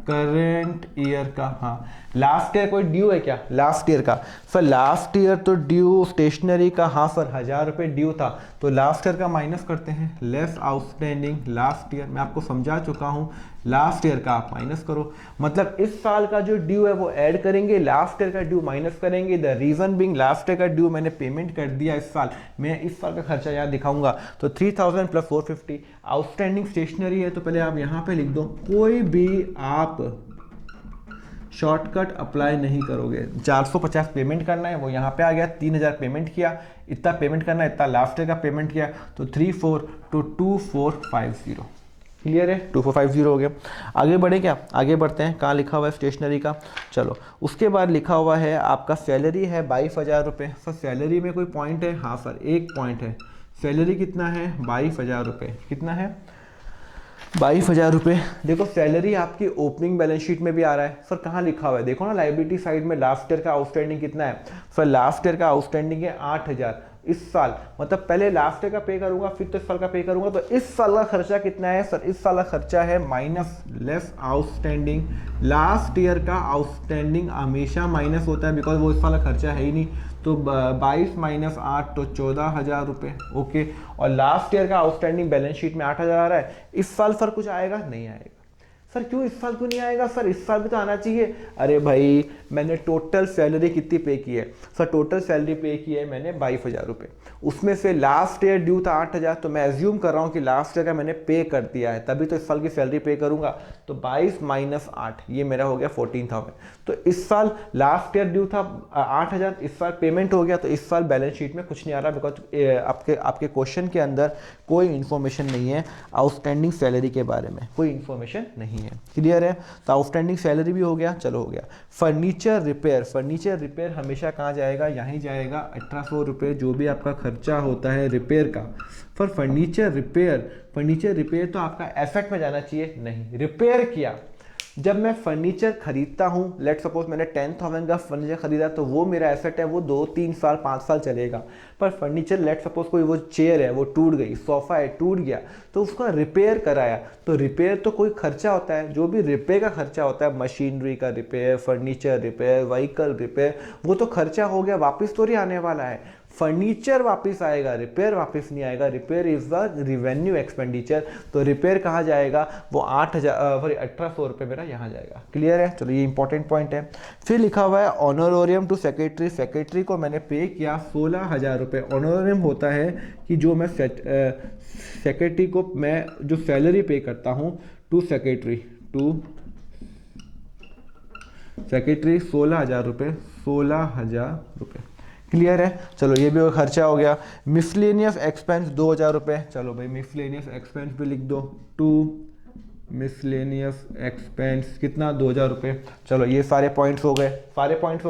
करेंट ईयर का, हाँ लास्ट ईयर कोई ड्यू है क्या लास्ट ईयर का? सर लास्ट ईयर तो ड्यू स्टेशनरी का, हाँ सर 1000 रुपये ड्यू था, तो लास्ट ईयर का माइनस करते हैं, लेस आउटस्टैंडिंग लास्ट ईयर, मैं आपको समझा चुका हूँ, लास्ट ईयर का आप माइनस करो, मतलब इस साल का जो ड्यू है वो ऐड करेंगे, लास्ट ईयर का ड्यू माइनस करेंगे। The reason being last year का ड्यू मैंने पेमेंट कर दिया इस साल, मैं इस साल का खर्चा यहाँ दिखाऊंगा, तो 3000 प्लस 450 आउटस्टैंडिंग स्टेशनरी है, तो पहले आप यहाँ पे लिख दो, कोई भी आप शॉर्टकट अप्लाई नहीं करोगे। 450 पेमेंट करना है, वो यहाँ पे आ गया, 3000 पेमेंट किया, इतना पेमेंट करना है, इतना लास्ट ईयर का पेमेंट किया, तो 34 to 2450, क्लियर है, 2450 हो गया। आगे बढ़े क्या, आगे बढ़ते हैं, कहाँ लिखा हुआ है स्टेशनरी का, चलो उसके बाद लिखा हुआ है आपका सैलरी है 22,000 रुपये। सर सैलरी में कोई पॉइंट है? हाँ सर एक पॉइंट है, सैलरी कितना है 22,000 रुपये, कितना है 22,000 रुपये। देखो सैलरी आपकी ओपनिंग बैलेंस शीट में भी आ रहा है, सर कहाँ लिखा हुआ है, देखो ना लाइबिलिटी साइड में लास्ट ईयर का आउटस्टैंडिंग कितना है, सर लास्ट ईयर का आउटस्टैंडिंग है 8,000, इस साल मतलब पहले लास्ट ईयर का पे करूंगा फिर तो इस साल का पे करूंगा, तो इस साल का खर्चा कितना है सर, इस साल का खर्चा है minus less outstanding, last year का आउटस्टैंडिंग हमेशा माइनस होता है बिकॉज वो इस साल का खर्चा है ही नहीं, तो 22 माइनस 8 तो 14,000 रुपये, ओके। और लास्ट ईयर का आउटस्टैंडिंग बैलेंस शीट में 8,000 आ रहा है, इस साल सर कुछ आएगा नहीं आएगा? सर क्यों इस साल क्यों नहीं आएगा? सर इस साल भी तो आना चाहिए। अरे भाई मैंने टोटल सैलरी कितनी पे की है सर, टोटल सैलरी पे की है मैंने 22,000 रुपये, उसमें से लास्ट ईयर ड्यू था 8,000, तो मैं एज्यूम कर रहा हूँ कि लास्ट ईयर का मैंने पे कर दिया है, तभी तो इस साल की सैलरी पे करूँगा, तो 22 माइनस 8 ये मेरा हो गया 14,000। तो इस साल लास्ट ईयर ड्यू था 8,000, इस साल पेमेंट हो गया, तो इस साल बैलेंस शीट में कुछ नहीं आ रहा बिकॉज आपके क्वेश्चन के अंदर कोई इन्फॉर्मेशन नहीं है आउटस्टैंडिंग सैलरी के बारे में, कोई इन्फॉर्मेशन नहीं है, क्लियर है। तो आउटस्टैंडिंग सैलरी भी हो गया, चलो हो गया। फर्नीचर रिपेयर, फर्नीचर रिपेयर हमेशा कहाँ जाएगा, यहीं जाएगा, 1800 रुपये जो भी आपका खर्चा होता है रिपेयर का। फॉर फर्नीचर रिपेयर तो आपका एसेट में जाना चाहिए, नहीं रिपेयर किया। जब मैं फर्नीचर खरीदता हूँ, लेट सपोज मैंने 10,000 का फर्नीचर खरीदा, तो वो मेरा एसेट है, वो 2-3 साल 5 साल चलेगा। पर फर्नीचर लेट सपोज कोई वो चेयर है वो टूट गई, सोफा है टूट गया, तो उसका रिपेयर कराया, तो रिपेयर तो कोई खर्चा होता है, जो भी रिपेयर का खर्चा होता है, मशीनरी का repair, furniture repair, vehicle repair, वो तो खर्चा हो गया, वापस तो नहीं आने वाला है। फर्नीचर वापस आएगा, रिपेयर वापस नहीं आएगा, repair is the revenue expenditure, तो रिपेयर कहाँ जाएगा, वो 1800 रुपये मेरा यहाँ जाएगा, क्लियर है। चलो ये इंपॉर्टेंट पॉइंट है। फिर लिखा हुआ है ऑनोरोरियम टू सेक्रेटरी, सेक्रेटरी को मैंने पे किया 16,000 रुपये। ऑनोरोरियम होता है कि जो मैं सेक्रेटरी को मैं जो सैलरी पे करता हूँ टू सेक्रेटरी 16,000 रुपये, 16,000 रुपये, क्लियर है। चलो ये भी खर्चा हो गया। मिसलेनियस एक्सपेंस 2,000 रुपये, चलो भाई मिसलेनियस एक्सपेंस भी लिख दो, टू मिसलेनियस एक्सपेंस कितना 2,000 रुपये। चलो ये सारे पॉइंट्स हो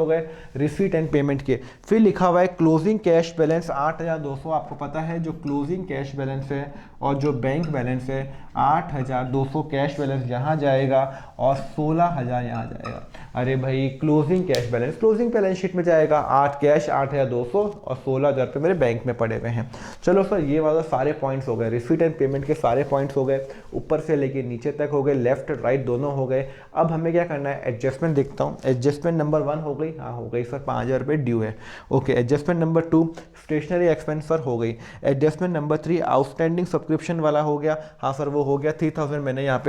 गए रिसीट एंड पेमेंट के। फिर लिखा हुआ है क्लोजिंग कैश बैलेंस 8,200, आपको पता है जो क्लोजिंग कैश बैलेंस है और जो बैंक बैलेंस है 8,200 कैश बैलेंस यहाँ जाएगा और 16,000 यहाँ जाएगा। अरे भाई closing cash balance closing balance sheet में जाएगा, 8 कैश 8,200 और 16,000 रुपये मेरे बैंक में पड़े हुए हैं। चलो सर ये वाला सारे पॉइंट्स हो गए, रिसीट एंड पेमेंट के सारे पॉइंट्स हो गए, ऊपर से लेके नीचे तक हो गए, लेफ्ट राइट दोनों हो गए। अब हमें क्या करना है, एडजस्टमेंट देखता हूँ। एडजस्टमेंट नंबर 1 हो गई, हाँ हो गई सर, 5,000 रुपये ड्यू है, okay. Adjustment number 2 stationery expense sir हो गई। एडजस्टमेंट नंबर 3 आउटस्टैंडिंग सब्सक्रिप्शन वाला हो गया, हाँ सर वो हो गया। 3,000 मैंने यहाँ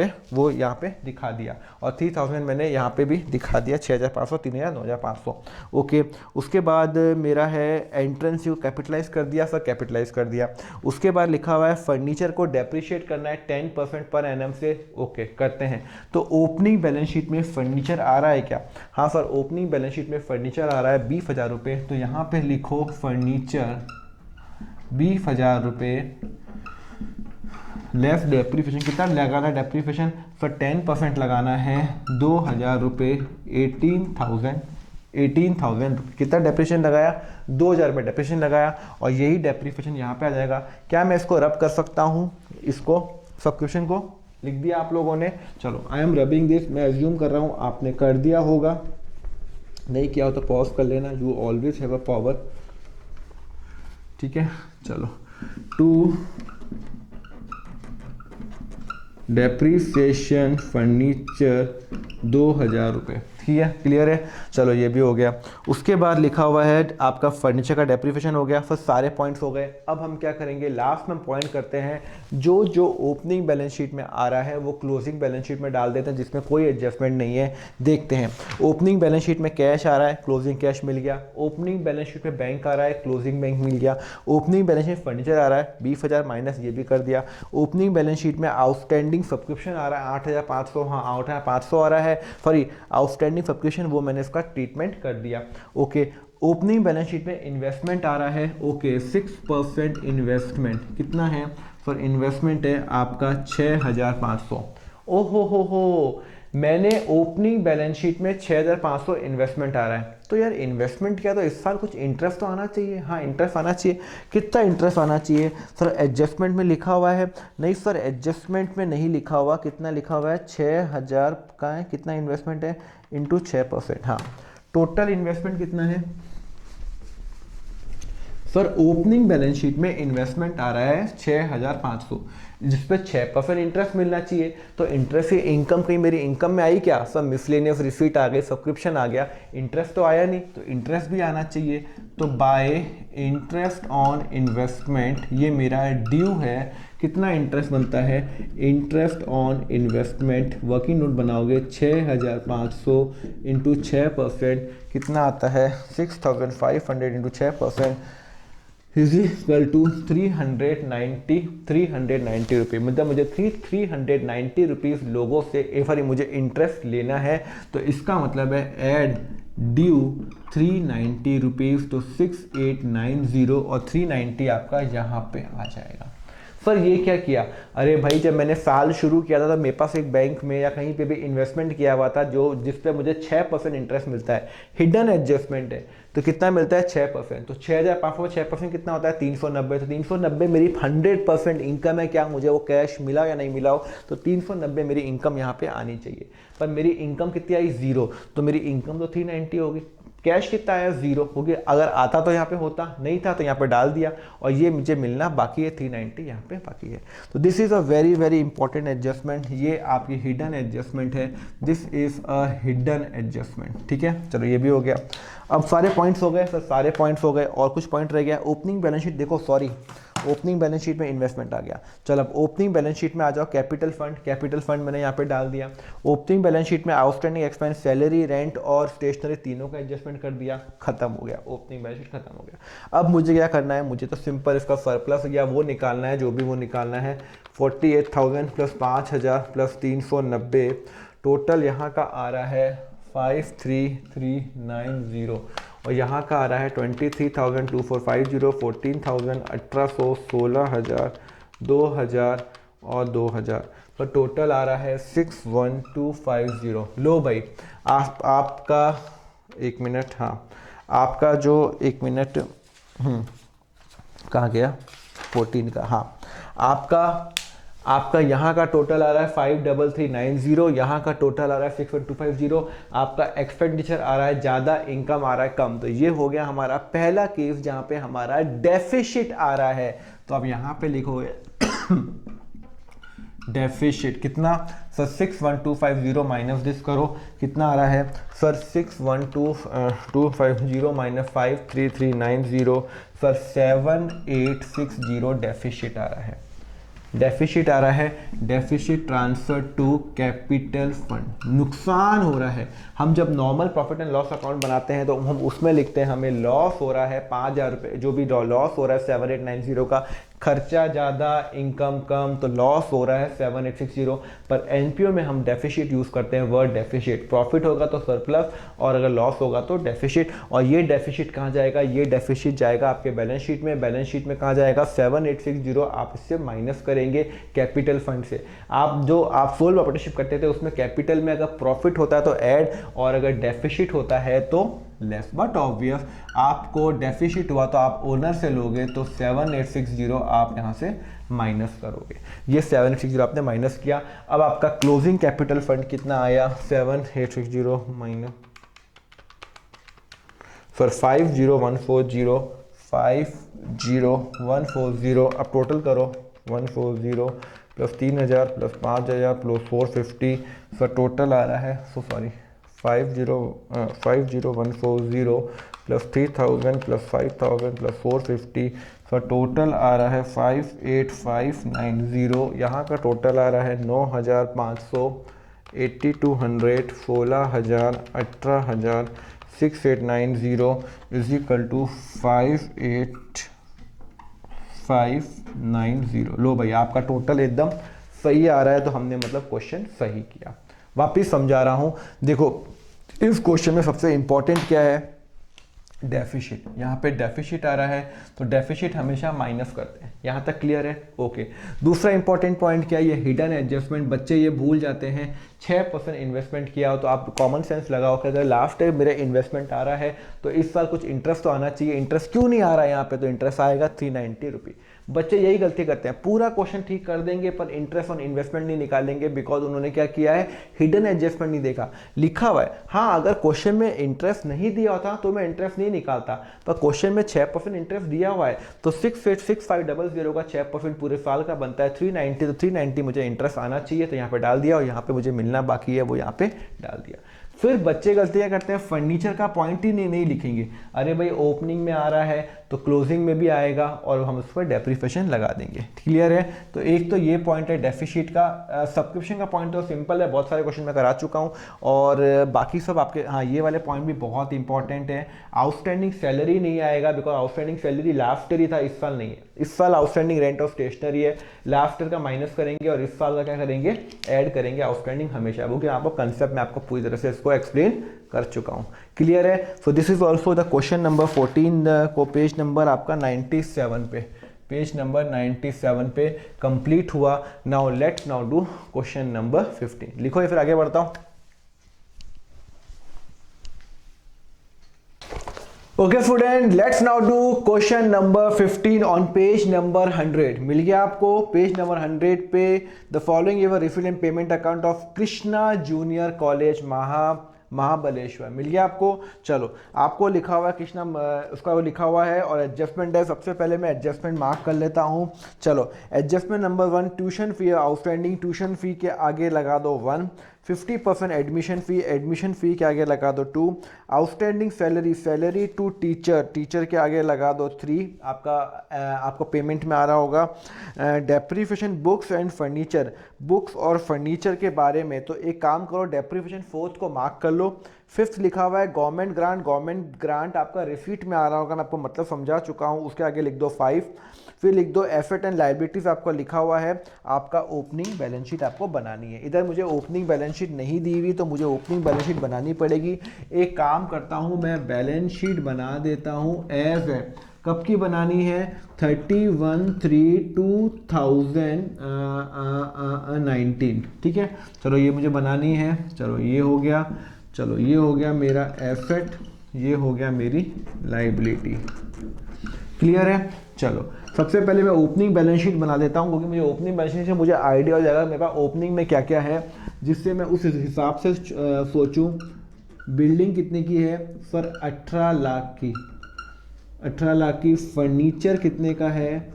पे दिखा दिया और 3,000 मैंने यहाँ पे भी दिखा दिया, 6,500, 3,000, 9,500, ओके। उसके बाद मेरा है एंट्रेंस यू कैपिटलाइज कर दिया सर, कैपिटलाइज कर दिया। उसके बाद लिखा हुआ है फर्नीचर को डेप्रिशिएट करना है 10% पर एनम से, ओके करते हैं। तो ओपनिंग बैलेंस शीट में फर्नीचर आ रहा है क्या, हाँ सर ओपनिंग बैलेंस शीट में फर्नीचर आ रहा है 20,000 रुपये, तो यहाँ पे लिखो फर्नीचर 20,000 रुपये लेस डेप्रीफिएशन। कितना लगाना है डेप्रीफिएशन सर, 10% लगाना है, 2,000 रुपये, 18,000 कितना डेप्रीफिएशन लगाया, 2,000 रुपये डेप्रीफिएशन लगाया, और यही डेप्रीफिएशन यहाँ पे आ जाएगा। क्या मैं इसको रब कर सकता हूँ, इसको सब्सक्रिप्शन को लिख दिया आप लोगों ने, चलो आई एम रबिंग दिस, मैं एज्यूम कर रहा हूँ आपने कर दिया होगा, नहीं किया हो तो पॉज कर लेना, you always have a power, ठीक है। चलो 2 डेप्रीसिएशन फर्नीचर 2000 रुपये। ठीक है, क्लियर है। चलो ये भी हो गया। उसके बाद लिखा हुआ है आपका फर्नीचर का डेप्रीसिएशन हो गया। फिर सारे पॉइंट्स हो गए। अब हम क्या करेंगे, लास्ट में पॉइंट करते हैं जो जो ओपनिंग बैलेंस शीट में आ रहा है वो क्लोजिंग बैलेंस शीट में डाल देते हैं, जिसमें कोई एडजस्टमेंट नहीं है। देखते हैं, ओपनिंग बैलेंस शीट में कैश आ रहा है, क्लोजिंग कैश मिल गया। ओपनिंग बैलेंस शीट में बैंक आ रहा है, क्लोजिंग बैंक मिल गया। ओपनिंग बैलेंस शीट फर्नीचर आ रहा है 20,000 माइनस ये भी कर दिया। ओपनिंग बैलेंस शीट में आउटस्टैंडिंग सब्सक्रिप्शन आ रहा है 8,500, हाँ 8,500 आ रहा है। सॉरी, आउटस्टैंडिंग सब्सक्रिप्शन वो मैंने इसका ट्रीटमेंट कर दिया। ओके, ओपनिंग बैलेंस शीट में इन्वेस्टमेंट आ रहा है। ओके, 6% इन्वेस्टमेंट कितना है, फॉर इन्वेस्टमेंट है आपका 6,500। ओहो हो, मैंने ओपनिंग बैलेंस शीट में 6,500 इन्वेस्टमेंट आ रहा है। तो यार इन्वेस्टमेंट किया तो इस साल कुछ इंटरेस्ट तो आना चाहिए। हाँ, इंटरेस्ट आना चाहिए। कितना इंटरेस्ट आना चाहिए सर? एडजस्टमेंट में लिखा हुआ है? नहीं सर, एडजस्टमेंट में नहीं लिखा हुआ। कितना लिखा हुआ है? 6,000 का है। कितना इन्वेस्टमेंट है इंटू 6%। हाँ, टोटल इन्वेस्टमेंट कितना है सर? ओपनिंग बैलेंस शीट में इन्वेस्टमेंट आ रहा है 6,500, जिसपे 6% इंटरेस्ट मिलना चाहिए। तो इंटरेस्ट की इनकम कहीं मेरी इनकम में आई क्या सर? मिसलेनियस रिसीट आ गई, सब्सक्रिप्शन आ गया, इंटरेस्ट तो आया नहीं, तो इंटरेस्ट भी आना चाहिए। तो बाय इंटरेस्ट ऑन इन्वेस्टमेंट ये मेरा ड्यू है। कितना इंटरेस्ट बनता है? Interest on investment working note बनाओगे 6,500 इंटू 6%, कितना आता है? 6,500 इंटू 6% इज इक्वल टू 390 रुपये। मतलब मुझे 390 रुपीज़ लोगों से सॉरी मुझे इंटरेस्ट लेना है। तो इसका मतलब है एड ड्यू 390 रुपीज़, तो 6890 और 390 आपका यहाँ पे आ जाएगा। सर ये क्या किया? अरे भाई, जब मैंने साल शुरू किया था तो मेरे पास एक बैंक में या कहीं पे भी इन्वेस्टमेंट किया हुआ था जो जिस पे मुझे 6% इंटरेस्ट मिलता है। हिडन एडजस्टमेंट है तो कितना मिलता है? 6%। तो 6,500 6% कितना होता है? 390। तो 390 मेरी 100% इनकम है। क्या मुझे वो कैश मिला या नहीं मिला हो? तो 390 मेरी इनकम यहाँ पे आनी चाहिए। पर मेरी इनकम कितनी आई? 0। तो मेरी इनकम तो 390 होगी। कैश कितना आया? 0 हो गया। अगर आता तो यहाँ पे होता, नहीं था तो यहाँ पे डाल दिया, और ये मुझे मिलना बाकी है 390 यहाँ पे बाकी है। तो this is a very very important adjustment. ये आपकी हिडन एडजस्टमेंट है। This is a hidden adjustment. ठीक है, चलो ये भी हो गया। अब सारे पॉइंट्स हो गए सर, सारे पॉइंट्स हो गए। और कुछ पॉइंट रह गया। ओपनिंग बैलेंस शीट देखो, सॉरी ओपनिंग बैलेंस शीट में इन्वेस्टमेंट आ गया। चलो अब ओपनिंग बैलेंस शीट में आ जाओ। कैपिटल फंड मैंने यहाँ पे डाल दिया। ओपनिंग बैलेंस शीट में आउटस्टैंडिंग एक्सपेंस, सैलरी, रेंट और स्टेशनरी तीनों का एडजस्टमेंट कर दिया। खत्म हो गया, ओपनिंग बैलेंस शीट खत्म हो गया। अब मुझे क्या करना है? मुझे तो सिंपल इसका सरप्लस या वो निकालना है, जो भी वो निकालना है। 48,000 प्लस 5,000 प्लस 390, टोटल यहाँ का आ रहा है 53,390 और यहाँ का आ रहा है 23,2450, 14,000, 1,800, 16,000, 2,000 और 2,000। तो टोटल आ रहा है 61,250। लो भाई, आपका 1 मिनट, हाँ आपका जो 1 मिनट कहाँ गया? 14 का, हाँ आपका यहाँ का टोटल आ रहा है 53390, यहाँ का टोटल आ रहा है 61250। आपका एक्सपेंडिचर आ रहा है ज़्यादा, इनकम आ रहा है कम। तो ये हो गया हमारा पहला केस जहाँ पे हमारा डेफिसिट आ रहा है। तो अब यहाँ पे लिखोगे डेफिसिट कितना सर? 61250 माइनस दिस करो, कितना आ रहा है सर? 61250 माइनस 53390 सर 7860 डेफिसिट आ रहा है। डेफिसिट आ रहा है। Deficit transfer to capital fund. नुकसान हो रहा है। हम जब normal profit and loss account बनाते हैं तो हम उसमें लिखते हैं हमें लॉस हो रहा है 5,000 रुपये, जो भी लॉस हो रहा है 7890 का। खर्चा ज़्यादा, इनकम कम, तो लॉस हो रहा है 7860। पर एनपीओ में हम डेफिसिट यूज़ करते हैं, वर्ड डेफिसिट। प्रॉफिट होगा तो सरप्लस और अगर लॉस होगा तो डेफिसिट। और ये डेफिसिट कहाँ जाएगा? ये डेफिसिट जाएगा आपके बैलेंस शीट में। बैलेंस शीट में कहाँ जाएगा? 7860 आप इससे माइनस करेंगे कैपिटल फंड से। आप सोल प्रॉपर्टीशिप करते थे उसमें कैपिटल में अगर प्रॉफिट होता है तो ऐड, और अगर डेफिसिट होता है तो लेस। बट ऑब्वियस आपको डेफिसिट हुआ तो आप ओनर से लोगे, तो 7860 आप यहाँ से माइनस करोगे। ये 7860 आपने माइनस किया। अब आपका क्लोजिंग कैपिटल फंड कितना आया? 7860 माइनस सर 50,140 अब टोटल करो 140 plus 3000 plus 5000 plus 450, so total आ रहा है 50140 plus 3000 plus 5000 plus 450, so total आ रहा है 58590। यहाँ का टोटल आ रहा है 9500, 8200, 16000, 18000, 6890 इज इक्वल टू 58590। लो भाई आपका टोटल एकदम सही आ रहा है, तो हमने मतलब क्वेश्चन सही किया। वापिस समझा रहा हूँ, देखो इस क्वेश्चन में सबसे इंपॉर्टेंट क्या है, डेफिशिट। यहाँ पे डेफिशिट आ रहा है तो डेफिशिट हमेशा माइनस करते हैं। यहाँ तक क्लियर है? ओके। दूसरा इंपॉर्टेंट पॉइंट क्या है, ये हिडन एडजस्टमेंट। बच्चे ये भूल जाते हैं 6% इन्वेस्टमेंट किया हो तो आप कॉमन सेंस लगाओ कि अगर लास्ट टाइम मेरा इन्वेस्टमेंट आ रहा है तो इस साल कुछ इंटरेस्ट तो आना चाहिए। इंटरेस्ट क्यों नहीं आ रहा है यहाँ पे? तो इंटरेस्ट आएगा 390 रुपये। बच्चे यही गलती करते हैं, पूरा क्वेश्चन ठीक कर देंगे पर इंटरेस्ट ऑन इन्वेस्टमेंट नहीं निकालेंगे, बिकॉज उन्होंने क्या किया है, हिडन एडजस्टमेंट नहीं देखा। लिखा हुआ है, हाँ अगर क्वेश्चन में इंटरेस्ट नहीं दिया होता तो मैं इंटरेस्ट नहीं निकालता, पर क्वेश्चन में 6% इंटरेस्ट दिया हुआ है तो 6500 का 6% पूरे साल का बनता है 390, तो 390 मुझे इंटरेस्ट आना चाहिए तो यहाँ पे डाल दिया, और यहाँ पे मुझे मिलना बाकी है वो यहाँ पे डाल दिया। फिर बच्चे गलतियां करते हैं, फर्नीचर का पॉइंट ही नहीं लिखेंगे। अरे भाई ओपनिंग में आ रहा है तो क्लोजिंग में भी आएगा और हम उस पर डेप्रिसिएशन लगा देंगे। क्लियर है? तो एक तो ये पॉइंट है डेफिसिट का। सब्सक्रिप्शन का पॉइंट तो सिंपल है, बहुत सारे क्वेश्चन मैं करा चुका हूँ, और बाकी सब आपके, हाँ ये वाले पॉइंट भी बहुत इंपॉर्टेंट है। आउटस्टैंडिंग सैलरी नहीं आएगा, because outstanding salary last year ही था, इस साल नहीं है। इस साल आउटस्टैंडिंग रेंट ऑफ स्टेशनरी है, लास्ट ईयर का माइनस करेंगे और इस साल का क्या करेंगे, ऐड करेंगे आउटस्टैंडिंग हमेशा, क्योंकि आपको कंसेप्ट में आपको पूरी तरह से इसको एक्सप्लेन कर चुका हूं। क्लियर है? So this is also the question number 14 को पेज नंबर आपका 97 पे, पेज नंबर 97 पे कंप्लीट हुआ। Now let's now do question number 15। लिखो, फिर आगे बढ़ता हूं। Okay student, let's now do question number 15 on page number 100। मिल गया आपको पेज नंबर 100 पे। The following your refill and payment account of Krishna junior college Mahabaleshwar. मिल गया आपको? चलो, आपको लिखा हुआ है कृष्णा, उसका वो लिखा हुआ है और एडजस्टमेंट है। सबसे पहले मैं एडजस्टमेंट मार्क कर लेता हूँ। चलो, adjustment number 1, tuition fee outstanding, tuition fee के आगे लगा दो 1। 50% एडमिशन फ़ी के आगे लगा दो 2। आउटस्टैंडिंग सैलरी टू टीचर के आगे लगा दो 3। आपको पेमेंट में आ रहा होगा। डेप्रीफिकेशन बुक्स एंड फर्नीचर, बुक्स और फर्नीचर के बारे में तो एक काम करो, डेप्रीफिकेशन 4th को मार्क कर लो। 5th लिखा हुआ है गवर्नमेंट ग्रांट आपका रिसीट में आ रहा होगा, मैं आपको मतलब समझा चुका हूँ, उसके आगे लिख दो 5। फिर लिख दो एसेट एंड लायबिलिटीज, आपका लिखा हुआ है आपका ओपनिंग बैलेंस शीट आपको बनानी है। इधर मुझे ओपनिंग बैलेंस शीट नहीं दी हुई तो मुझे ओपनिंग बैलेंस शीट बनानी पड़ेगी। एक काम करता हूँ, मैं बैलेंस शीट बना देता हूँ एज है। कब की बनानी है? 31/3/2019। ठीक है, चलो ये मुझे बनानी है। चलो ये हो गया, चलो ये हो गया मेरा एसेट, ये हो गया मेरी लायबिलिटी। क्लियर है? चलो सबसे पहले मैं ओपनिंग बैलेंस शीट बना देता हूँ, क्योंकि मुझे ओपनिंग बैलेंस शीट से मुझे आइडिया हो जाएगा मेरे पास ओपनिंग में क्या क्या है, जिससे मैं उस हिसाब से सोचूं। बिल्डिंग कितने की है सर? 18 लाख की। 18 लाख की। फर्नीचर कितने का है?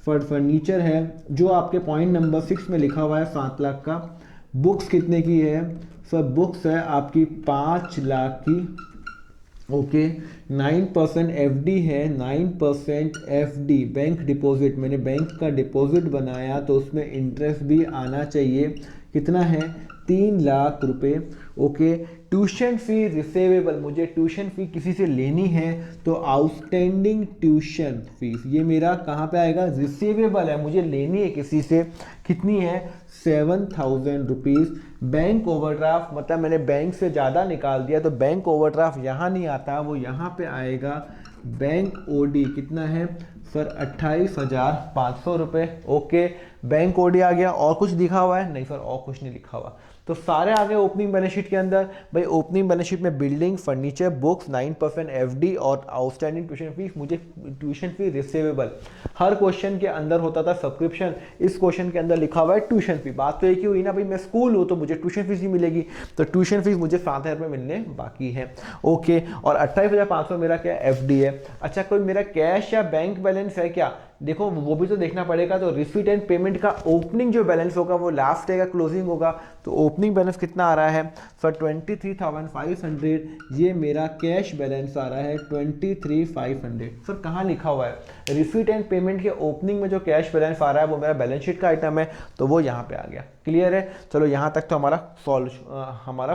फर्नीचर है जो आपके पॉइंट नंबर 6 में लिखा हुआ है 7 लाख का। बुक्स कितने की है सर? बुक्स है आपकी 5 लाख की। ओके, 9% एफडी है, 9% एफडी बैंक डिपॉजिट। मैंने बैंक का डिपॉजिट बनाया तो उसमें इंटरेस्ट भी आना चाहिए। कितना है? 3 लाख रुपए। ओके, ट्यूशन फी रिसीवेबल, मुझे ट्यूशन फी किसी से लेनी है तो आउटस्टैंडिंग ट्यूशन फीस, ये मेरा कहाँ पे आएगा? रिसीवेबल है, मुझे लेनी है किसी से। कितनी है? 7,000 रुपीज़। बैंक ओवरड्राफ्ट, मतलब मैंने बैंक से ज़्यादा निकाल दिया तो बैंक ओवरड्राफ्ट यहाँ नहीं आता, वो यहाँ पे आएगा। बैंक ओडी कितना है सर? 28,500 रुपये। ओके, बैंक ओडी आ गया। और कुछ लिखा हुआ है? नहीं सर, और कुछ नहीं लिखा हुआ। तो सारे आ गए ओपनिंग बैलेंस शीट के अंदर। भाई ओपनिंग बैलेंस शीट में बिल्डिंग, फर्नीचर, बुक्स, 9% एफडी और आउटस्टैंडिंग ट्यूशन फीस। मुझे ट्यूशन फी रिसीवेबल, हर क्वेश्चन के अंदर होता था सब्सक्रिप्शन, इस क्वेश्चन के अंदर लिखा हुआ है ट्यूशन फी। बात तो एक ही हुई ना भाई, मैं स्कूल हूँ तो मुझे ट्यूशन फीस ही मिलेगी, तो ट्यूशन फीस मुझे 7,000 रुपये मिलने बाकी है। ओके, और 28,500 मेरा क्या? एफडी है। अच्छा, कोई मेरा कैश या बैंक बैलेंस है क्या? देखो वो भी तो देखना पड़ेगा। तो रिसीट एंड पेमेंट का ओपनिंग जो बैलेंस होगा वो लास्ट डे का क्लोजिंग होगा। तो ओपनिंग बैलेंस कितना आ रहा है सर 23,500, ये मेरा कैश बैलेंस आ रहा है 23,500। सर कहाँ लिखा हुआ है? रिसीट एंड पेमेंट के ओपनिंग में जो कैश बैलेंस आ रहा है वो मेरा बैलेंस शीट का आइटम है, तो वो यहाँ पे आ गया। क्लियर है? चलो यहाँ तक तो हमारा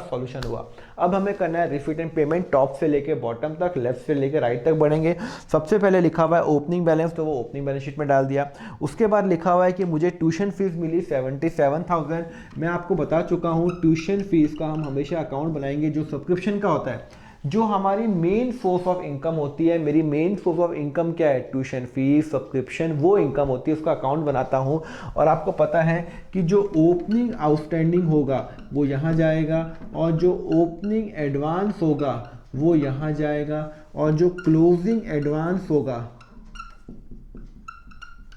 सॉल्यूशन हुआ। अब हमें करना है रिसीट एंड पेमेंट, टॉप से लेके बॉटम तक, लेफ्ट से लेके राइट तक बढ़ेंगे। सबसे पहले लिखा हुआ है ओपनिंग बैलेंस, तो वो ओपनिंग बैलेंस शीट में डाल दिया। उसके बाद लिखा हुआ है कि मुझे ट्यूशन फीस मिली 77,000। मैं आपको बता चुका हूँ ट्यूशन फीस का हम हमेशा अकाउंट बनाएंगे जो सब्सक्रिप्शन का होता है, जो हमारी मेन सोर्स ऑफ इनकम होती है। मेरी मेन सोर्स ऑफ इनकम क्या है? ट्यूशन फीस, सब्सक्रिप्शन, वो इनकम होती है, उसका अकाउंट बनाता हूँ। और आपको पता है कि जो ओपनिंग आउटस्टैंडिंग होगा वो यहाँ जाएगा, और जो ओपनिंग एडवांस होगा वो यहाँ जाएगा, और जो क्लोजिंग एडवांस होगा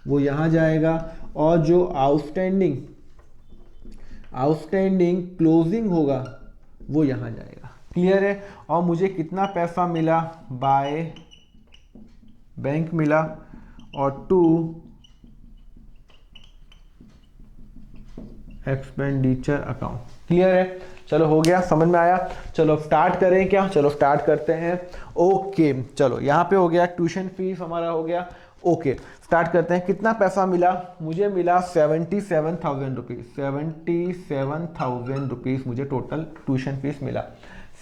वो यहाँ जाएगा, और जो आउटस्टैंडिंग क्लोजिंग होगा वो यहाँ जाएगा। क्लियर है? और मुझे कितना पैसा मिला? बाय बैंक मिला, और टू एक्सपेंडिचर अकाउंट। क्लियर है? चलो हो गया, समझ में आया। चलो स्टार्ट करें क्या? चलो स्टार्ट करते हैं। ओके चलो यहाँ पे हो गया, ट्यूशन फीस हमारा हो गया। ओके स्टार्ट करते हैं। कितना पैसा मिला? मुझे मिला 77,000 रुपीज़। 77,000 रुपीज़ मुझे टोटल ट्यूशन फीस मिला।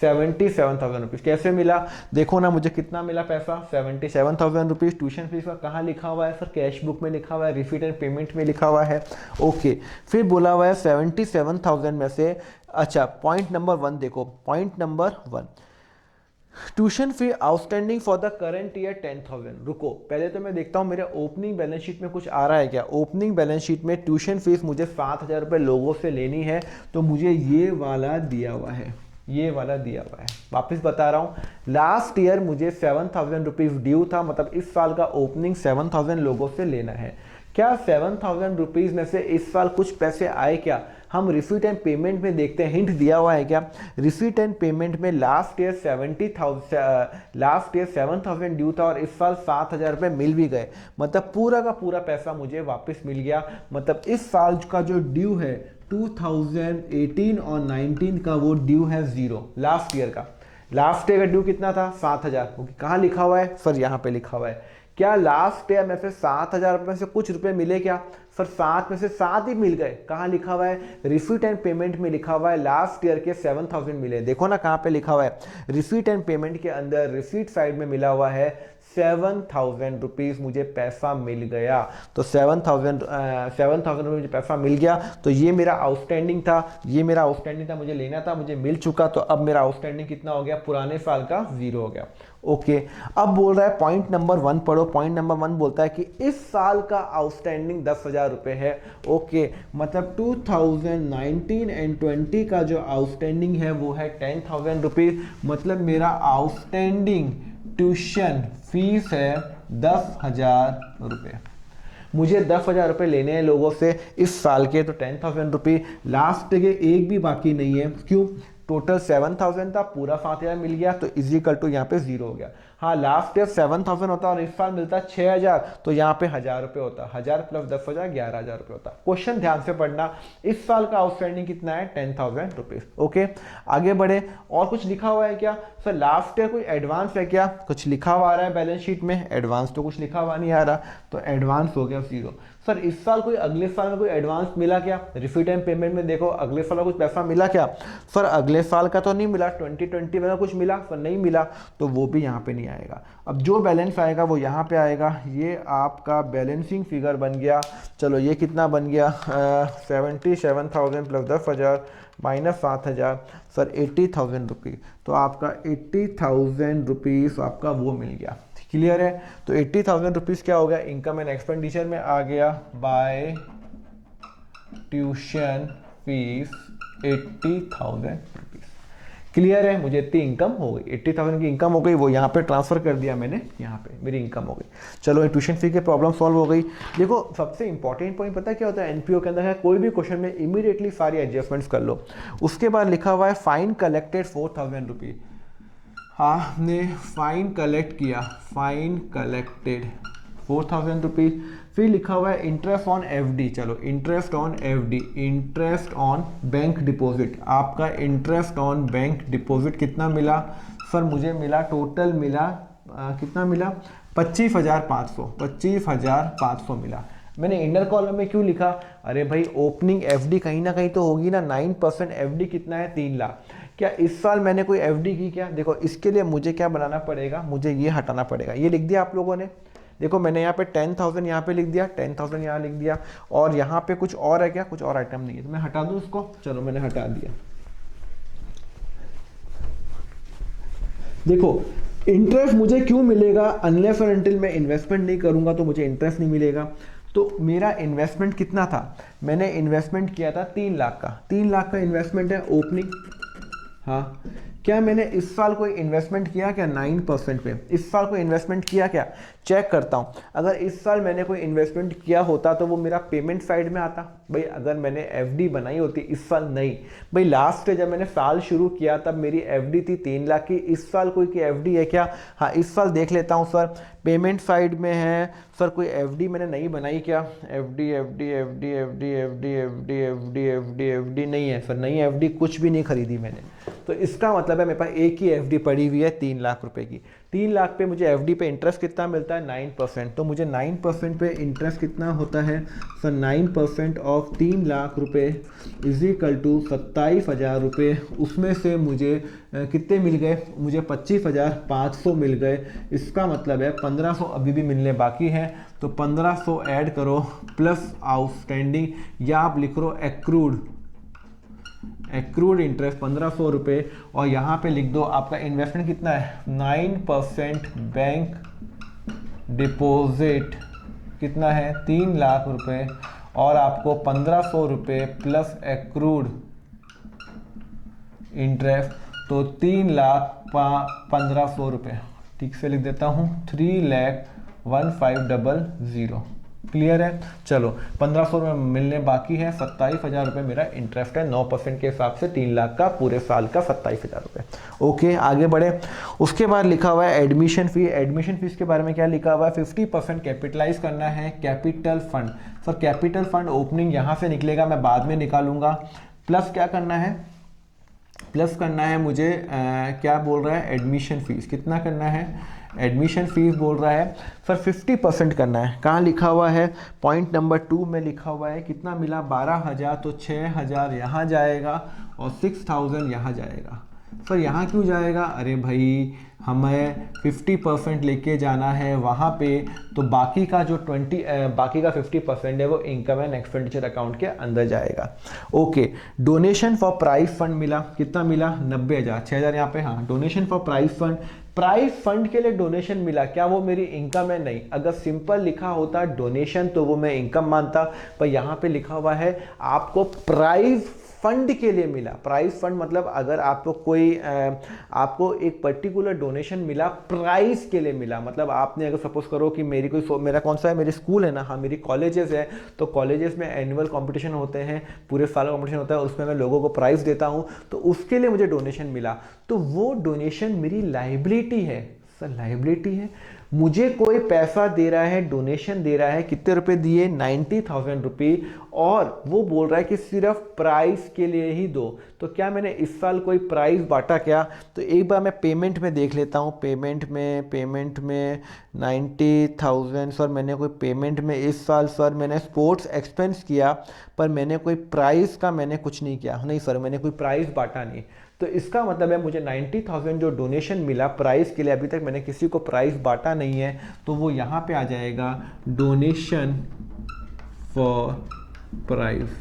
77,000 रुपीज़ कैसे मिला? देखो ना, मुझे कितना मिला पैसा? 77,000 रुपीज़। ट्यूशन फीस का कहाँ लिखा हुआ है सर? कैश बुक में लिखा हुआ है, रिसीट एंड पेमेंट में लिखा हुआ है। ओके फिर बोला हुआ है 77,000 में से, अच्छा पॉइंट नंबर 1 देखो, point number 1, tuition fee outstanding for the current year 10,000। रुको पहले तो मैं देखता हूँ मेरे ओपनिंग बैलेंस शीट में कुछ आ रहा है क्या। ओपनिंग बैलेंस शीट में ट्यूशन फीस मुझे 7,000 रुपये लोगों से लेनी है, तो मुझे ये वाला दिया हुआ है, ये वाला दिया हुआ है। वापस बता रहा हूँ, लास्ट ईयर मुझे 7,000 रुपीज़ ड्यू था, मतलब इस साल का ओपनिंग 7,000 लोगों से लेना है। क्या 7,000 रुपीज़ में से इस साल कुछ पैसे आए क्या? हम रिसीट एंड पेमेंट में देखते हैं, हिंट दिया हुआ है क्या? रिसीट एंड पेमेंट में लास्ट ईयर 7,000 ड्यू था, और इस साल 7,000 रुपये मिल भी गए, मतलब पूरा का पूरा पैसा मुझे वापस मिल गया। मतलब इस साल का जो ड्यू है 2018 और 19 का, वो ड्यू है 0। लास्ट ईयर का ड्यू कितना था? 7,000। कहाँ लिखा हुआ है सर? यहाँ पे लिखा हुआ है। क्या लास्ट ईयर में से 7,000 रुपये में से कुछ रुपए मिले क्या सर? 7 में से 7 ही मिल गए। कहाँ लिखा हुआ है? रिसीट एंड पेमेंट में लिखा हुआ है लास्ट ईयर के 7,000 मिले। देखो ना कहाँ पे लिखा हुआ है, रिसीट एंड पेमेंट के अंदर रिसीट साइड में मिला हुआ है 7,000 रुपीज़ मुझे पैसा मिल गया। तो 7,000 रुपये मुझे पैसा मिल गया, तो ये मेरा आउटस्टैंडिंग था, मुझे लेना था, मुझे मिल चुका। तो अब मेरा आउटस्टैंडिंग कितना हो गया? पुराने साल का 0 हो गया। ओके अब बोल रहा है पॉइंट नंबर 1 पढ़ो। पॉइंट नंबर 1 बोलता है कि इस साल का आउटस्टैंडिंग 10,000 रुपये है। ओके मतलब 2019 एंड 20 का जो आउटस्टैंडिंग है वो है 10,000 रुपीज़। मतलब मेरा आउटस्टैंडिंग ट्यूशन फीस है 10,000 रुपये। मुझे 10,000 रुपये लेने हैं लोगों से इस साल के, तो 10,000 रुपये। लास्ट के एक भी बाकी नहीं है, क्यों? टोटल 7,000 था, पूरा 7,000 मिल गया, तो इजिकल टू यहाँ पे 0 हो गया। हाँ लास्ट ईयर 7,000 होता और इस साल मिलता 6,000, तो यहाँ पे 1,000 रुपये होता। 1,000 प्लस 10,000 11,000 रुपये होता। क्वेश्चन ध्यान से पढ़ना। इस साल का आउटस्टैंडिंग कितना है? 10,000 रुपीज़। ओके आगे बढ़े। और कुछ लिखा हुआ है क्या सर? लास्ट ईयर कोई एडवांस है क्या? कुछ लिखा हुआ आ रहा है बैलेंस शीट में? एडवांस तो कुछ लिखा हुआ नहीं आ रहा, तो एडवांस हो गया 0। सर इस साल कोई अगले साल में कोई एडवांस मिला क्या? रिसीट एंड पेमेंट में देखो अगले साल का कुछ पैसा मिला क्या? सर अगले साल का तो नहीं मिला। 2020 में कुछ मिला? सर नहीं मिला, तो वो भी यहाँ पे नहीं आएगा। अब जो बैलेंस आएगा वो यहाँ पे आएगा। ये आपका बैलेंसिंग फिगर बन गया। चलो ये कितना बन गया? 77,000 प्लस 10,000 माइनस 7,000, सर 80,000 रुपीज़। तो आपका 80,000 रुपीज़ आपका वो मिल गया। क्लियर है? तो 80,000 रुपीज़ क्या हो गया? इनकम एंड एक्सपेंडिचर में आ गया by tuition fees 80,000 rupees. Clear है? मुझे इतनी इनकम हो गई, 80,000 की इनकम हो गई, वो यहाँ पे ट्रांसफ़र कर दिया मैंने, यहाँ पे मेरी इनकम हो गई। चलो ट्यूशन फी की प्रॉब्लम सॉल्व हो गई। देखो सबसे इंपॉर्टेंट पॉइंट पता है क्या होता है? एनपीओ के अंदर है, कोई भी क्वेश्चन में इमीडिएटली सारी एडजस्टमेंट्स कर लो। उसके बाद लिखा हुआ है फाइन कलेक्टेड 4,000 रुपीज़। आपने फाइन कलेक्ट किया, फाइन कलेक्टेड 4,000 रुपीज़। फिर लिखा हुआ है इंटरेस्ट ऑन एफडी, चलो interest on FD, interest on bank deposit, आपका इंटरेस्ट ऑन बैंक डिपॉजिट कितना मिला सर? मुझे मिला, टोटल मिला कितना मिला? 25,500, 25,500 मिला। मैंने इंडर कॉलम में क्यों लिखा? अरे भाई ओपनिंग एफडी कहीं ना कहीं तो होगी ना, 9% एफडी कितना है? 3 लाख। क्या इस साल मैंने कोई एफडी की क्या? देखो इसके लिए मुझे क्या बनाना पड़ेगा, मुझे ये हटाना पड़ेगा। ये लिख दिया आप लोगों ने, देखो मैंने यहाँ पे 10,000 यहाँ पे लिख दिया, 10,000 यहाँ लिख दिया, और यहाँ पे कुछ और है क्या? कुछ और आइटम नहीं है, तो मैं हटा दूँ उसको। चलो मैंने हटा दिया। देखो इंटरेस्ट मुझे क्यों मिलेगा? अनलेस और अनटिल मैं इन्वेस्टमेंट नहीं करूंगा तो मुझे इंटरेस्ट नहीं मिलेगा। तो मेरा इन्वेस्टमेंट कितना था? मैंने इन्वेस्टमेंट किया था 3 लाख का, 3 लाख का इन्वेस्टमेंट है ओपनिंग। हाँ, क्या मैंने इस साल कोई इन्वेस्टमेंट किया क्या? 9% पे इस साल कोई इन्वेस्टमेंट किया क्या? चेक करता हूँ। अगर इस साल मैंने कोई इन्वेस्टमेंट किया होता तो वो मेरा पेमेंट साइड में आता। भाई अगर मैंने एफडी बनाई होती इस साल, नहीं भाई, लास्ट जब मैंने साल शुरू किया तब मेरी एफडी थी 3 लाख की। इस साल कोई की एफडी है क्या? हाँ इस साल देख लेता हूँ सर, पेमेंट साइड में है सर, कोई एफडी मैंने नहीं बनाई क्या? FD FD FD FD FD FD FD FD FD नहीं है सर, नहीं एफडी कुछ भी नहीं खरीदी मैंने। तो इसका मतलब है मेरे पास एक ही एफडी पड़ी हुई है 3 लाख रुपए की। 3 लाख पे मुझे एफडी पे इंटरेस्ट कितना मिलता है? 9%। तो मुझे 9% पे इंटरेस्ट कितना होता है सर? 9% ऑफ 3 लाख रुपए इज इक्वल टू 27,000 रुपये। उसमें से मुझे कितने मिल गए? मुझे 25,500 मिल गए। इसका मतलब है 1,500 अभी भी मिलने बाकी हैं, तो 1,500 ऐड करो प्लस आउटस्टैंडिंग, या आप लिख लो एक्रूड इंटरेस्ट 1,500 रुपये, और यहाँ पे लिख दो आपका इन्वेस्टमेंट कितना है? 9% बैंक डिपॉजिट कितना है? 3 लाख रुपए, और आपको 1,500 रुपये प्लस एक्रूड इंटरेस्ट, तो 3,15,000 रुपये। ठीक से लिख देता हूँ, 3,15,000। क्लियर है? चलो 1,500 रुपये मिलने बाकी है, 27,000 रुपये मेरा इंटरेस्ट है 9% के हिसाब से, 3 लाख का पूरे साल का 27,000 रुपये। ओके आगे बढ़े। उसके बाद लिखा हुआ है एडमिशन फी। एडमिशन फीस के बारे में क्या लिखा हुआ है? 50% कैपिटलाइज करना है capital fund. Sir capital fund opening यहाँ से निकलेगा, मैं बाद में निकालूंगा। प्लस क्या करना है? प्लस करना है मुझे क्या बोल रहा है? एडमिशन फीस कितना करना है? एडमिशन फीस बोल रहा है सर 50% करना है। कहाँ लिखा हुआ है? पॉइंट नंबर 2 में लिखा हुआ है। कितना मिला? 12,000, तो 6,000 यहाँ जाएगा और 6,000 यहाँ जाएगा। सर यहाँ क्यों जाएगा? अरे भाई हमें 50% लेके जाना है वहाँ पे, तो बाकी का जो 50% है वो इनकम एंड एक्सपेंडिचर अकाउंट के अंदर जाएगा। Okay, donation for prize fund मिला, कितना मिला? 90,000, 6,000 यहाँ पे। हाँ, donation for prize fund, prize fund के लिए डोनेशन मिला, क्या वो मेरी इनकम है? नहीं। अगर सिंपल लिखा होता डोनेशन तो वो मैं इनकम मानता, पर यहाँ पे लिखा हुआ है आपको प्राइज फंड के लिए मिला। प्राइज फंड मतलब अगर आपको कोई आपको एक पर्टिकुलर डोनेशन मिला, प्राइज के लिए मिला, मतलब आपने अगर सपोज करो कि मेरा कौन सा है, मेरी स्कूल है ना, हाँ मेरी कॉलेजेस है, तो कॉलेजेस में एनुअल कंपटीशन होते हैं, पूरे साल का कंपटीशन होता है, उसमें मैं लोगों को प्राइज देता हूँ, तो उसके लिए मुझे डोनेशन मिला, तो वो डोनेशन मेरी लाइबिलिटी है। सर लाइबिलिटी है, मुझे कोई पैसा दे रहा है, डोनेशन दे रहा है, कितने रुपए दिए? 90,000 रुपये, और वो बोल रहा है कि सिर्फ प्राइस के लिए ही दो। तो क्या मैंने इस साल कोई प्राइस बांटा क्या? तो एक बार मैं पेमेंट में देख लेता हूँ। पेमेंट में 90,000 सर मैंने कोई पेमेंट में इस साल सर मैंने स्पोर्ट्स एक्सपेंस किया, पर मैंने कोई प्राइस का मैंने कुछ नहीं किया। नहीं सर, मैंने कोई प्राइस बांटा नहीं। तो इसका मतलब है मुझे 90,000 जो डोनेशन मिला प्राइस के लिए, अभी तक मैंने किसी को प्राइस बांटा नहीं है, तो वो यहाँ पे आ जाएगा डोनेशन फॉर प्राइस।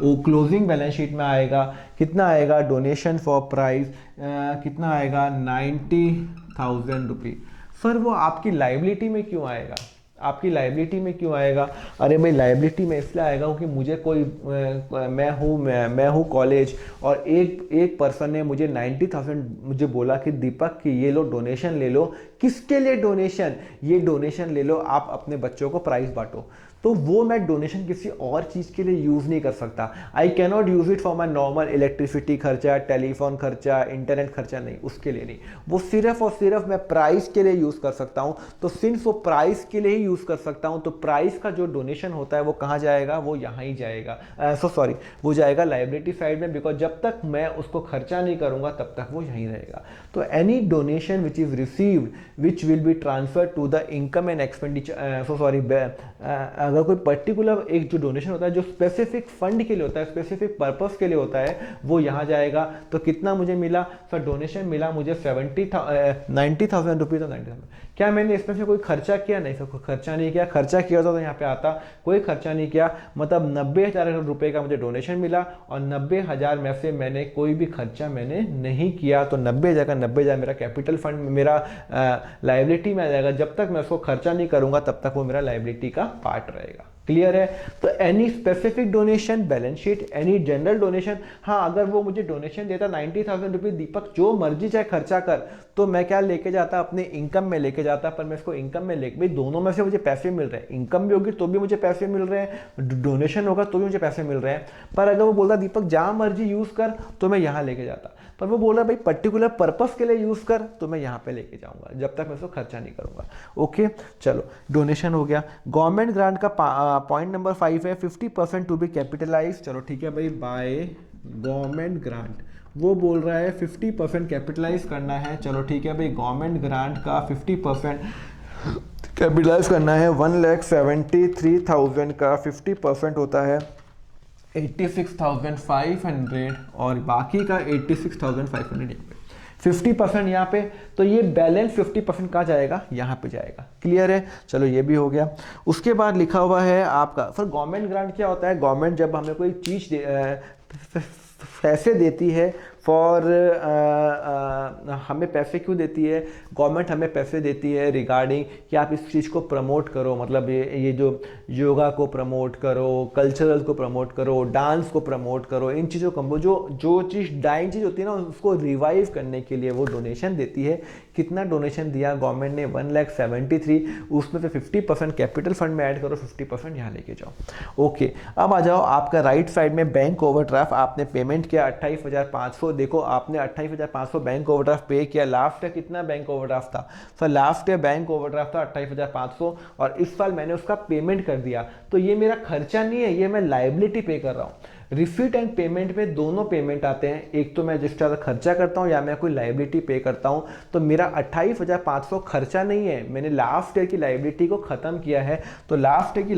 वो क्लोजिंग बैलेंस शीट में आएगा, कितना आएगा? डोनेशन फॉर प्राइस कितना आएगा? 90,000 रुपये। सर वो आपकी लाइबिलिटी में क्यों आएगा? आपकी लाइबिलिटी में क्यों आएगा? अरे भाई लाइबिलिटी में इसलिए आएगा क्योंकि मुझे कोई मैं हूँ कॉलेज, और एक पर्सन ने मुझे 90,000 मुझे बोला कि दीपक कि ये लो डोनेशन ले लो, किसके लिए डोनेशन? ये डोनेशन ले लो, आप अपने बच्चों को प्राइज बांटो। तो वो मैं डोनेशन किसी और चीज़ के लिए यूज़ नहीं कर सकता। I can not use it for my normal electricity खर्चा, टेलीफोन खर्चा, इंटरनेट खर्चा, नहीं, उसके लिए नहीं। वो सिर्फ और सिर्फ मैं प्राइस के लिए यूज़ कर सकता हूँ। तो सिंस वो प्राइस के लिए ही यूज़ कर सकता हूँ, तो प्राइस का जो डोनेशन होता है वो कहाँ जाएगा? वो यहाँ ही जाएगा, वो जाएगा लाइबिलिटी साइड में, बिकॉज जब तक मैं उसको खर्चा नहीं करूँगा तब तक वो यहीं रहेगा। तो any donation which is received which will be transfer to the income and expenditure, अगर कोई पर्टिकुलर एक जो डोनेशन होता है जो स्पेसिफिक फंड के लिए होता है, स्पेसिफिक पर्पस के लिए होता है, वो यहाँ जाएगा। तो कितना मुझे मिला सर? डोनेशन मिला मुझे 90,000 रुपीज़। और 90,000 क्या मैंने इसमें से कोई खर्चा किया? नहीं सर, कोई खर्चा नहीं किया। खर्चा किया होता तो यहाँ पे आता, कोई खर्चा नहीं किया। मतलब 90,000 रुपये का मुझे डोनेशन मिला और 90,000 में से मैंने कोई भी खर्चा मैंने नहीं किया। तो 90,000 का 90,000 मेरा कैपिटल फंड, मेरा लाइबिलिटी में आ जाएगा। जब तक मैं उसको खर्चा नहीं करूँगा तब तक वो मेरा लाइबिलिटी का पार्ट रहेगा। क्लियर है? तो any specific donation balance sheet, any general donation, हाँ अगर वो मुझे डोनेशन देता 90,000 रुपीज, दीपक जो मर्जी चाहे खर्चा कर, तो मैं क्या लेके जाता? अपने इनकम में लेके जाता। पर मैं इसको इनकम में लेके, भाई दोनों में से मुझे पैसे मिल रहे हैं, इनकम भी होगी तो भी मुझे पैसे मिल रहे हैं, डोनेशन होगा तो भी मुझे पैसे मिल रहे हैं। पर अगर वो बोलता दीपक जहाँ मर्जी यूज कर, तो मैं यहाँ लेके जाता। पर वो बोल रहा भाई पर्टिकुलर पर्पस के लिए यूज कर, तो मैं यहाँ पे लेके जाऊंगा जब तक मैं उसको खर्चा नहीं करूंगा। ओके, चलो डोनेशन हो गया। गवर्नमेंट ग्रांट का पॉइंट नंबर 5 है 50% टू बी कैपिटलाइज। चलो ठीक है भाई, बाय गवर्नमेंट ग्रांट वो बोल रहा है 50% कैपिटलाइज करना है। चलो ठीक है भाई, गवर्नमेंट ग्रांट का 50% कैपिटलाइज करना है। 1,73,000 का 50% होता है 86,500 और बाकी का 86,500। 50% यहाँ पे, तो ये बैलेंस 50% कहाँ जाएगा? यहाँ पे जाएगा। क्लियर है? चलो ये भी हो गया। उसके बाद लिखा हुआ है आपका, सर गवर्नमेंट ग्रांट क्या होता है? गवर्नमेंट जब हमें कोई चीज़ पैसे देती है फॉर हमें पैसे क्यों देती है गवर्नमेंट? हमें पैसे देती है रिगार्डिंग कि आप इस चीज़ को प्रमोट करो, मतलब ये जो योगा को प्रमोट करो, कल्चरल को प्रमोट करो, डांस को प्रमोट करो, इन चीज़ों को जो चीज़ डाइंग चीज़ होती है ना, उसको रिवाइव करने के लिए वो डोनेशन देती है। कितना डोनेशन दिया गवर्नमेंट ने? 1,73,000। उसमें से 50% कैपिटल फंड में ऐड करो, 50% यहाँ लेके जाओ। ओके, अब आ जाओ आपका राइट साइड में बैंक ओवरड्राफ्ट। आपने पेमेंट किया 28,500। देखो आपने 28,500 बैंक ओवरड्राफ्ट पे किया। लास्ट ईयर कितना बैंक ओवरड्राफ्ट था? Sir last year bank overdraft था 28,500 और इस साल मैंने उसका पेमेंट कर दिया। तो ये मेरा खर्चा नहीं है, ये मैं लाइबिलिटी पे कर रहा हूँ। रिसीट एंड पेमेंट में दोनों पेमेंट आते हैं, एक तो मैं जिस तरह खर्चा करता हूँ या मैं कोई लाइबिलिटी पे करता हूँ। तो मेरा 28,500 खर्चा नहीं है, मैंने लास्ट ईयर की लाइबिलिटी को ख़त्म किया है। तो लास्ट ईयर की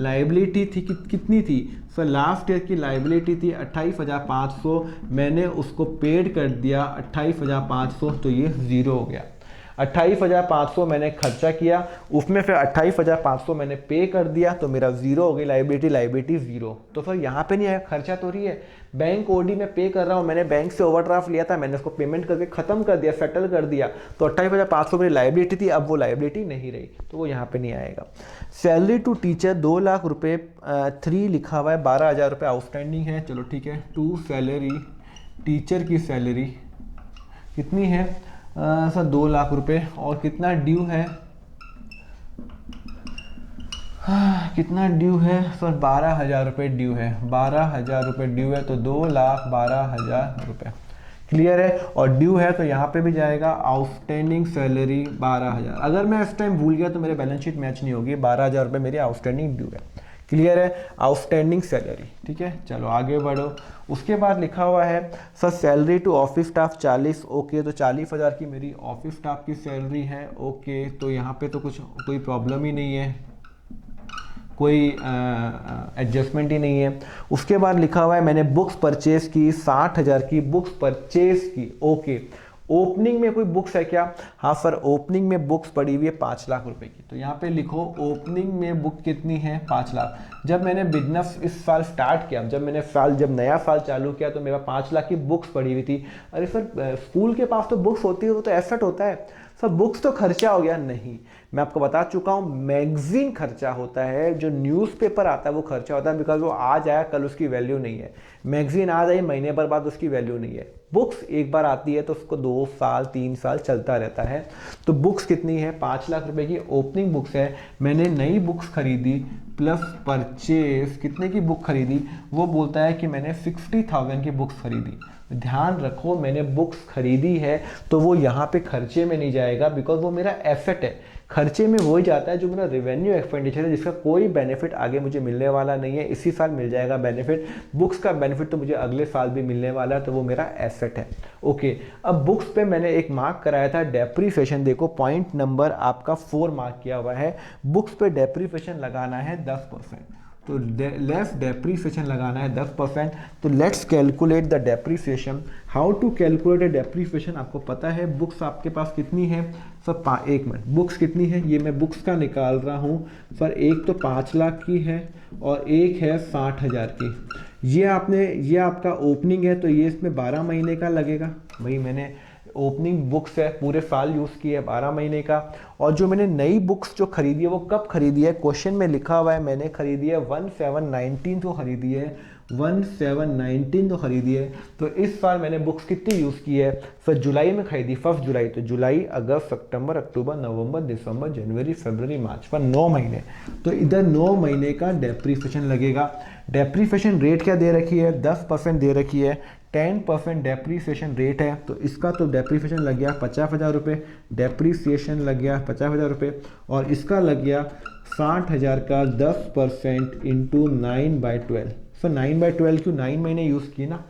लाइबिलिटी थी कितनी थी? सो लास्ट ईयर की लाइबिलिटी थी 28,500, मैंने उसको पेड कर दिया 28,500, तो ये ज़ीरो हो गया। 28,500 मैंने खर्चा किया, उसमें फिर 28,500 मैंने पे कर दिया, तो मेरा जीरो हो गई लाइबिलिटी जीरो। तो फिर यहाँ पे नहीं आया, खर्चा तो रही है। बैंक ओडी में पे कर रहा हूँ, मैंने बैंक से ओवरड्राफ्ट लिया था, मैंने उसको पेमेंट करके खत्म कर दिया, सेटल कर दिया। तो 28,500 मेरी लाइबिलिटी थी, अब वो लाइबिलिटी नहीं रही, तो वो यहाँ पे नहीं आएगा। सैलरी टू टीचर 2 लाख रुपये 3 लिखा हुआ है, 12,000 रुपये आउटस्टैंडिंग है। चलो ठीक है, टू सैलरी, टीचर की सैलरी कितनी है? सर 2 लाख रुपए। और कितना ड्यू है? कितना ड्यू है सर? 12,000 रुपये ड्यू है। 12,000 रुपये ड्यू है, तो 2,12,000 रुपये। क्लियर है? और ड्यू है तो यहाँ पे भी जाएगा आउटस्टैंडिंग सैलरी 12,000। अगर मैं इस टाइम भूल गया तो मेरे बैलेंस शीट मैच नहीं होगी। 12,000 रुपये मेरी आउटस्टैंडिंग ड्यू है। क्लियर है? Outstanding salary. ठीक है, चलो आगे बढ़ो। उसके बाद लिखा हुआ है sir salary to office staff 40। Okay, तो 40,000 की मेरी ऑफिस स्टाफ की सैलरी है। ओके, तो यहाँ पे तो कोई प्रॉब्लम ही नहीं है, कोई एडजस्टमेंट ही नहीं है। उसके बाद लिखा हुआ है मैंने बुक्स परचेज की 60,000 की बुक्स परचेज की। ओके, ओपनिंग में कोई बुक्स है क्या? हाँ सर, ओपनिंग में बुक्स पड़ी हुई है 5 लाख रुपए की। तो यहाँ पे लिखो ओपनिंग में बुक कितनी है? 5 लाख। जब मैंने बिजनेस इस साल स्टार्ट किया, जब नया साल चालू किया, तो मेरा 5 लाख की बुक्स पड़ी हुई थी। अरे सर स्कूल के पास तो बुक्स होती है, वो तो एसेट होता है। सर बुक्स तो खर्चा हो गया। नहीं, मैं आपको बता चुका हूँ, मैगजीन खर्चा होता है, जो न्यूज़पेपर आता है वो खर्चा होता है, बिकॉज वो आज आया कल उसकी वैल्यू नहीं है। मैगजीन आज आई महीने भर बाद उसकी वैल्यू नहीं है। बुक्स एक बार आती है तो उसको 2 साल 3 साल चलता रहता है। तो बुक्स कितनी है, 5 लाख रुपए की ओपनिंग बुक्स है। मैंने नई बुक्स खरीदी प्लस परचेज, कितने की बुक खरीदी, वो बोलता है कि मैंने 60,000 की बुक्स खरीदी। ध्यान रखो मैंने बुक्स खरीदी है तो वो यहाँ पे खर्चे में नहीं जाएगा, बिकॉज वो मेरा एसेट है। खर्चे में वही जाता है जो मेरा रेवेन्यू एक्सपेंडिचर है, जिसका कोई बेनिफिट आगे मुझे मिलने वाला नहीं है, इसी साल मिल जाएगा बेनिफिट। बुक्स का बेनिफिट तो मुझे अगले साल भी मिलने वाला है, तो वो मेरा एसेट है। ओके, अब बुक्स पे मैंने एक मार्क कराया था डेप्रीसिएशन, देखो पॉइंट नंबर आपका 4 मार्क किया हुआ है। बुक्स पे डेप्रीसिएशन लगाना है 10%, तो लेस डेप्रीसिएशन लगाना है 10%। तो let's calculate the depreciation. How to calculate a depreciation, आपको पता है बुक्स आपके पास कितनी है सर, 1 मिनट, बुक्स कितनी है, ये मैं बुक्स का निकाल रहा हूँ सर। एक तो 5 लाख की है और एक है 60,000 की। ये आपका ओपनिंग है, तो ये इसमें 12 महीने का लगेगा। भाई मैंने ओपनिंग बुक्स है पूरे साल यूज़ की है, 12 महीने का। और जो मैंने नई बुक्स जो खरीदी है वो कब खरीदी है, क्वेश्चन में लिखा हुआ है मैंने खरीदी है 1719 को खरीदी है, 1719 तो खरीदी है। तो इस साल मैंने बुक्स कितनी यूज़ की है सर, जुलाई में खरीदी 1 जुलाई, तो जुलाई अगस्त सितंबर अक्टूबर नवंबर दिसंबर जनवरी फरवरी मार्च, पर 9 महीने। तो इधर 9 महीने का डेप्रीसिएशन लगेगा। डेप्रीसिएशन रेट क्या दे रखी है, 10% दे रखी है, 10% डेप्रीसिएशन रेट है। तो इसका तो डेप्रीसिएशन लग गया 50,000 रुपये, डेप्रीसिएशन लग गया 50,000 रुपये, और इसका लग गया 60,000 का 10% इंटू 9/12। सर 9/12 क्यों, 9 महीने यूज़ की ना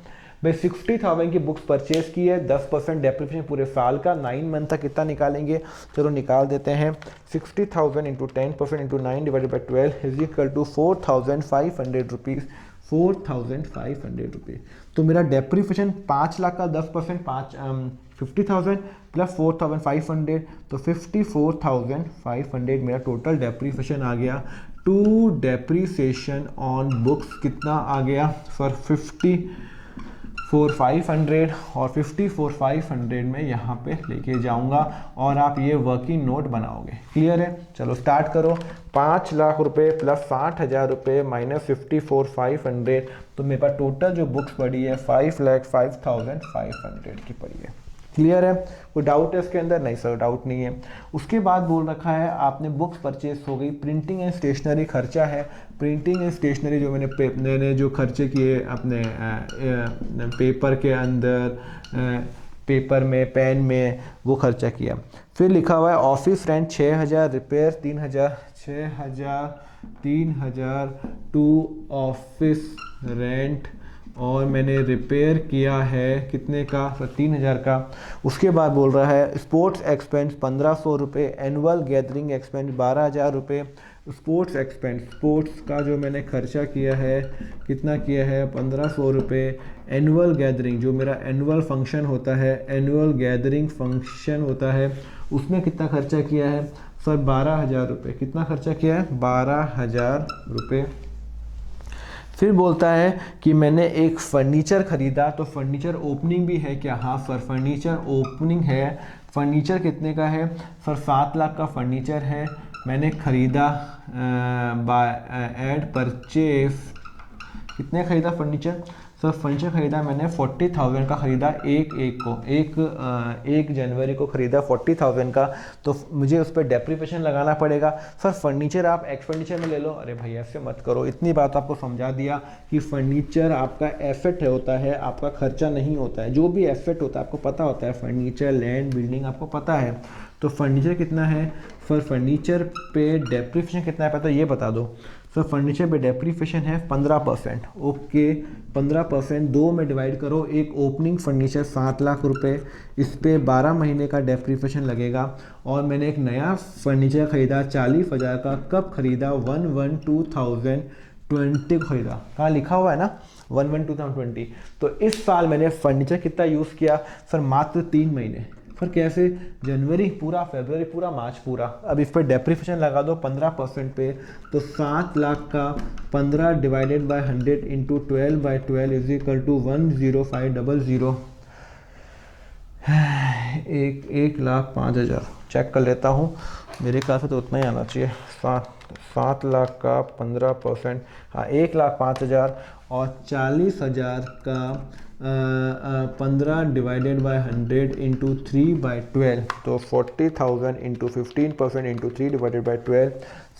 भाई। 60,000 की बुक्स परचेज की है, 10% डेप्रीसिएशन पूरे साल का, 9 मंथ तक कितना निकालेंगे, चलो निकाल देते हैं। 60,000 into 10% into 9/12 is equal to 4,500 rupees, 4,500 रुपये। तो मेरा डेप्रीसिएशन 5 लाख का 10% 50,000 प्लस 4,500, तो 54,500 मेरा टोटल डेप्रीसिएशन आ गया। टू डेप्रीसिएशन ऑन बुक्स कितना आ गया फॉर 54,500, और 54,500 में यहाँ पे लेके जाऊँगा और आप ये वर्किंग नोट बनाओगे। क्लियर है, चलो स्टार्ट करो। 5 लाख रुपए प्लस 60,000 रुपये माइनस 54,500, तो मेरे पास टोटल जो बुक्स पड़ी है 5,05,500 की पड़ी है। क्लियर है, कोई डाउट है इसके अंदर, नहीं सर डाउट नहीं है। उसके बाद बोल रखा है आपने बुक्स परचेज हो गई, प्रिंटिंग एंड स्टेशनरी खर्चा है। प्रिंटिंग एंड स्टेशनरी जो मैंने जो खर्चे किए अपने पेपर के अंदर, पेपर में, पेन में, वो खर्चा किया। फिर लिखा हुआ है office rent 6,000, repair 3,000, 3,000 to office rent, और मैंने रिपेयर किया है कितने का, 3,000 का। उसके बाद बोल रहा है स्पोर्ट्स एक्सपेंस 1,500 रुपये, एनुअल गैदरिंग एक्सपेंस 12,000 रुपये। स्पोर्ट्स एक्सपेंस, स्पोर्ट्स का जो मैंने खर्चा किया है कितना किया है, 1,500 रुपये। एनुअल गैदरिंग, जो मेरा एनुअल फंक्शन होता है, एनुअल गैदरिंग फंक्शन होता है, उसमें कितना खर्चा किया है सर, 12,000 रुपये। कितना खर्चा किया है, 12,000 रुपये। फिर बोलता है कि मैंने एक फर्नीचर खरीदा, तो फर्नीचर ओपनिंग भी है क्या, हाँ सर फर्नीचर ओपनिंग है। फर्नीचर कितने का है सर, 7 लाख का फर्नीचर है। मैंने खरीदा एड परचेज, कितने खरीदा फर्नीचर सर, फर्नीचर खरीदा मैंने 40,000 का खरीदा, एक जनवरी को खरीदा 40,000 का। तो मुझे उस पर डेप्रीसिएशन लगाना पड़ेगा। सर फर्नीचर आप एक्सपेंडिचर में ले लो, अरे भाई ऐसे मत करो। इतनी बात आपको समझा दिया कि फर्नीचर आपका एसेट होता है, आपका खर्चा नहीं होता है। जो भी एसेट होता है आपको पता होता है, फर्नीचर, लैंड, बिल्डिंग आपको पता है। तो फर्नीचर कितना है सर, फर्नीचर पे डेप्रीसिएशन कितना है पता, ये बता दो सर। फर्नीचर पे डेप्रीसिएशन है 15%। ओके, 15% 2 में डिवाइड करो। एक ओपनिंग फर्नीचर 7 लाख रुपए, इस पे 12 महीने का डेप्रीसिएशन लगेगा। और मैंने एक नया फर्नीचर ख़रीदा 40,000 का, कब खरीदा, 1/1/2020 खरीदा। कहाँ लिखा हुआ है ना, 1/1/2020। तो इस साल मैंने फर्नीचर कितना यूज़ किया सर, मात्र 3 महीने। फिर कैसे, जनवरी पूरा, फरवरी पूरा, मार्च पूरा। अब इस पर डेप्रीसिएशन लगा दो 15% पे, तो 7 लाख का 15 divided by 100 into 12/12 is equal to 10500। 1,05,000 check कर लेता हूँ, मेरे ख्याल से तो उतना ही आना चाहिए। 7 लाख का 15%, हाँ 1,05,000 और 40,000 का 15 डिवाइडेड बाय 100 इंटू 3/12, तो 40,000 into 15% into 3 divided by 12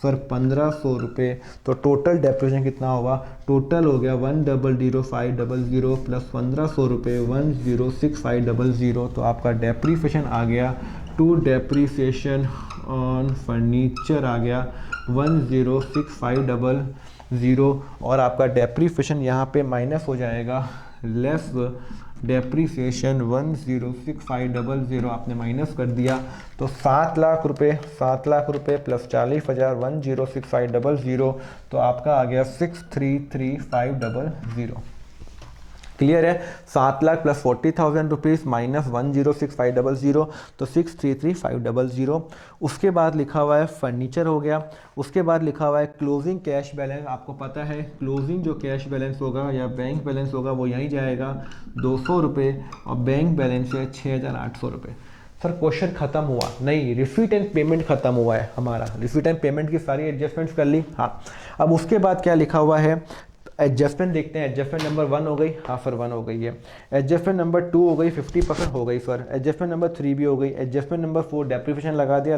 sir 1,500 रुपये। तो टोटल डेप्रिसिएशन कितना होगा? टोटल हो गया 1,005,000 प्लस 1,500 रुपये 1,065,000। तो आपका डेप्रिसिएशन आ गया टू डेप्रिसिएशन ऑन फर्नीचर आ गया 1,065,000 और आपका डेप्रिसिएशन यहाँ पे माइनस हो जाएगा, लेस डेप्रिसिएशन 1,065,000 आपने माइनस कर दिया, तो 7 लाख रुपए प्लस 40,000 1,065,000, तो आपका आ गया 633500। क्लियर है? 7 लाख प्लस 40,000 रुपीज़ माइनस 1,065,000, तो 633500। उसके बाद लिखा हुआ है फर्नीचर हो गया। उसके बाद लिखा हुआ है क्लोजिंग कैश बैलेंस। आपको पता है क्लोजिंग जो कैश बैलेंस होगा या बैंक बैलेंस होगा वो यहीं जाएगा 200 रुपये और बैंक बैलेंस है 6,800 रुपये। सर क्वेश्चन खत्म हुआ? नहीं, रिसीट एंड पेमेंट खत्म हुआ है हमारा। रिसीट एंड पेमेंट की सारी एडजस्टमेंट्स कर ली। हाँ, अब उसके बाद क्या लिखा हुआ है? एडजस्टमेंट देखते हैं। एडजस्टमेंट नंबर 1 हो गई, हाँ सर 1 हो गई है। एडजस्टमेंट नंबर 2 हो गई, 50% हो गई सर। एडजस्टमेंट नंबर 3 भी हो गई। एडजस्टमेंट नंबर 4 डेप्रिसिएशन लगा दिया।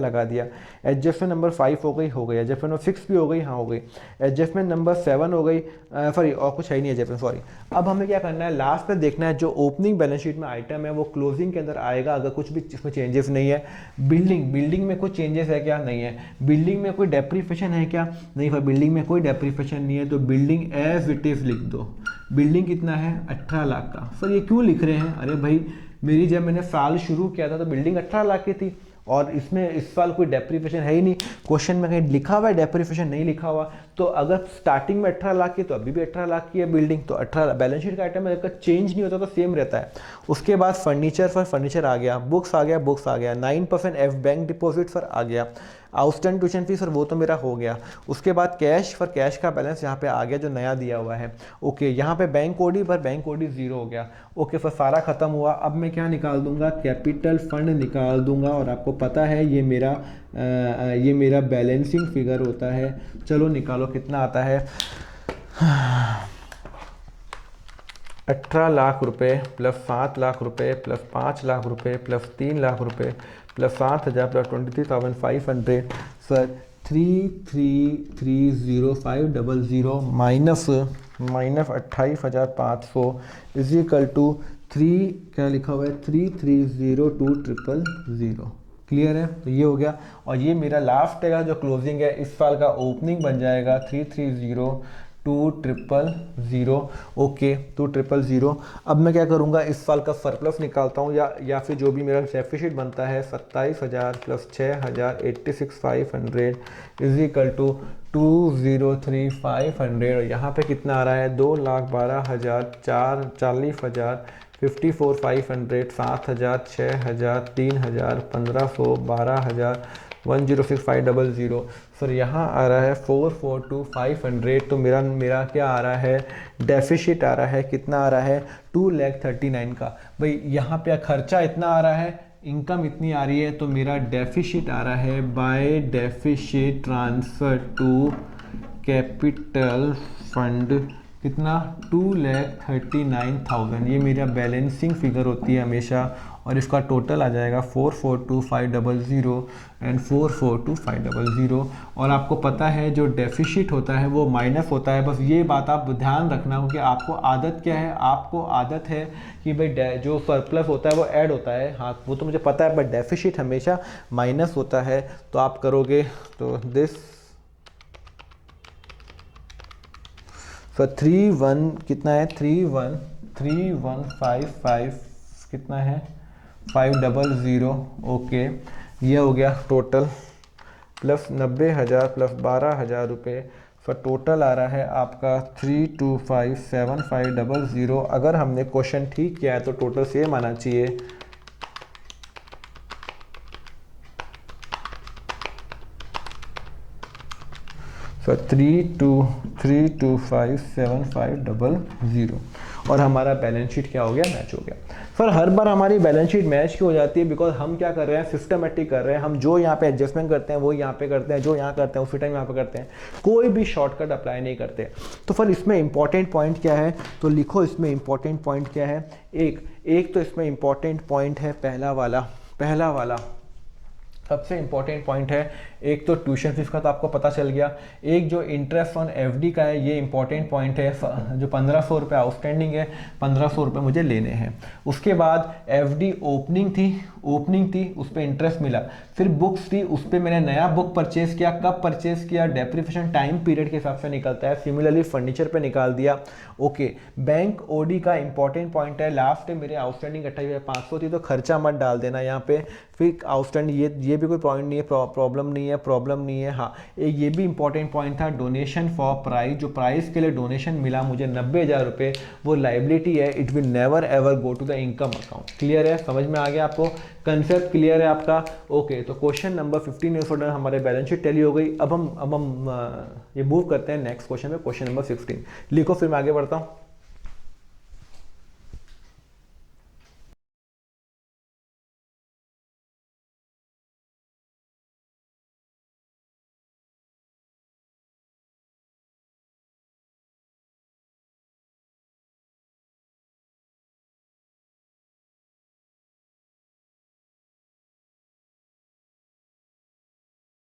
एडजस्टमेंट नंबर 5 हो गई। एडजस्टमेंट नंबर 6 भी हो गई, हाँ हो गई। एडजस्टमेंट नंबर 7 हो गई, सॉरी और कुछ है ही नहीं एडजस्टमेंट, सॉरी। अब हमें क्या करना है, लास्ट में देखना है जो ओपनिंग बैलेंस शीट में आइटम है वो क्लोजिंग के अंदर आएगा अगर कुछ भी इसमें चेंजेस नहीं है। बिल्डिंग में कुछ चेंजेस है क्या? नहीं है। बिल्डिंग में कोई डेप्रिसिएशन है क्या? नहीं सर, बिल्डिंग में कोई डेप्रिसिएशन नहीं है, तो बिल्डिंग एज इट इज लिख दो। बिल्डिंग कितना है? 18 लाख का। सर ये क्यों लिख रहे हैं? अरे भाई मेरी जब मैंने साल शुरू किया था तो बिल्डिंग 18 लाख की थी और इसमें इस साल कोई डेप्रिसिएशन है ही नहीं। क्वेश्चन में कहीं लिखा हुआ है डेप्रिसिएशन? नहीं लिखा हुआ। तो अगर स्टार्टिंग में 18 लाख की तो अभी भी 18 लाख की है बिल्डिंग, तो 18 बैलेंस शीट का आइटम अगर चेंज नहीं होता तो सेम रहता है। उसके बाद फर्नीचर आ गया, बुक्स आ गया, 9% एफ बैंक डिपॉजिट सर आ गया। आउटस्टैंडिंग ट्यूशन फी सर वो तो मेरा हो गया। उसके बाद कैश का बैलेंस यहाँ पे आ गया जो नया दिया हुआ है। ओके, यहाँ पे बैंक ओडी 0 हो गया। ओके सर, सारा खत्म हुआ। अब मैं क्या निकाल दूंगा? कैपिटल फंड निकाल दूंगा और आपको पता है ये मेरा बैलेंसिंग फिगर होता है। चलो निकालो कितना आता है। 18 लाख रुपए प्लस 7 लाख रुपए प्लस 5 लाख रुपए प्लस 3 लाख रुपए plus 7,000 plus 23,500 sir 33,0500 minus 28,500 is equal to 3, क्या लिखा हुआ है? 33,02,000। क्लियर है? तो ये हो गया और ये मेरा लास्ट का जो क्लोजिंग है इस साल का ओपनिंग बन जाएगा 3,30,2,000। ओके, 2,000। अब मैं क्या करूँगा, इस साल का सरप्लस निकालता हूँ या फिर जो भी मेरा डेफिसिट बनता है 27,000 प्लस 6,000 86,500 इज इक्वल टू 2,03,500 और यहाँ पे कितना आ रहा है? 2,12,000 40,000 54,500 7,000 6,000 3,000 1,500 12,000 1,065,000 सर यहाँ आ रहा है 4,42,500। तो मेरा क्या आ रहा है? डेफिसिट आ रहा है। कितना आ रहा है? 2,39,000 का। भाई यहाँ पे खर्चा इतना आ रहा है, इनकम इतनी आ रही है, तो मेरा डेफिसिट आ रहा है by deficit transfer to capital fund कितना? 2,39,000। ये मेरा बैलेंसिंग फिगर होती है हमेशा और इसका टोटल आ जाएगा 4,42,500 एंड 4,42,500। और आपको पता है जो डेफिसिट होता है वो माइनस होता है। बस ये बात आप ध्यान रखना हो कि आपको आदत क्या है। आपको आदत है कि भाई जो सरप्लस होता है वो ऐड होता है। हाँ वो तो मुझे पता है, बट डेफिसिट हमेशा माइनस होता है। तो आप करोगे तो दिस तो 31 कितना है? 31,3155 कितना है? 500। ओके, ये हो गया टोटल प्लस 90,000 प्लस 12,000 रुपये। तो टोटल आ रहा है आपका 325,7500। अगर हमने क्वेश्चन ठीक किया है तो टोटल सेम आना चाहिए। सो 323257500 और हमारा बैलेंस शीट क्या हो गया? मैच हो गया। सर हर बार हमारी बैलेंस शीट मैच क्यों हो जाती है? बिकॉज हम क्या कर रहे हैं, सिस्टमेटिक कर रहे हैं, हम जो यहाँ पे एडजस्टमेंट करते हैं वो यहाँ पे करते हैं, जो यहाँ करते हैं उसी टाइम यहाँ पे करते हैं, कोई भी शॉर्टकट अप्लाई नहीं करते। तो फिर इसमें इंपॉर्टेंट पॉइंट क्या है, तो लिखो इसमें इंपॉर्टेंट पॉइंट क्या है। एक तो इसमें इंपॉर्टेंट पॉइंट है पहला वाला सबसे इंपॉर्टेंट पॉइंट है, एक तो ट्यूशन फीस का तो आपको पता चल गया, एक जो इंटरेस्ट ऑन एफडी का है ये इंपॉर्टेंट पॉइंट है, जो 1500 रुपये आउटस्टैंडिंग है, 1500 रुपये मुझे लेने हैं। उसके बाद एफडी ओपनिंग थी उस पर इंटरेस्ट मिला, फिर बुक्स थी उस पर मैंने नया बुक परचेज किया, कब परचेज किया, डेप्रिसिएशन टाइम पीरियड के हिसाब से निकलता है, सिमिलरली फर्नीचर पे निकाल दिया। ओके, बैंक ओडी का इंपॉर्टेंट पॉइंट है, लास्ट में मेरे आउटस्टैंडिंग 28,500 थी तो खर्चा मत डाल देना यहाँ पे, फिर आउटस्टैंडिंग ये भी कोई पॉइंट नहीं है, प्रॉब्लम नहीं है। हाँ, एक ये भी इंपॉर्टेंट पॉइंट था, डोनेशन फॉर प्राइज, जो प्राइस के लिए डोनेशन मिला मुझे 90,000 रुपये, वो लाइबिलिटी है, it will never ever go to the income account. Clear है, समझ में आ गया आपको, कंसेप्ट क्लियर है आपका? ओके, तो क्वेश्चन नंबर 15 हमारे बैलेंस शीट टैली हो गई। अब हम ये मूव करते हैं नेक्स्ट क्वेश्चन में, क्वेश्चन नंबर 16 लिखो, फिर मैं आगे बढ़ता हूँ।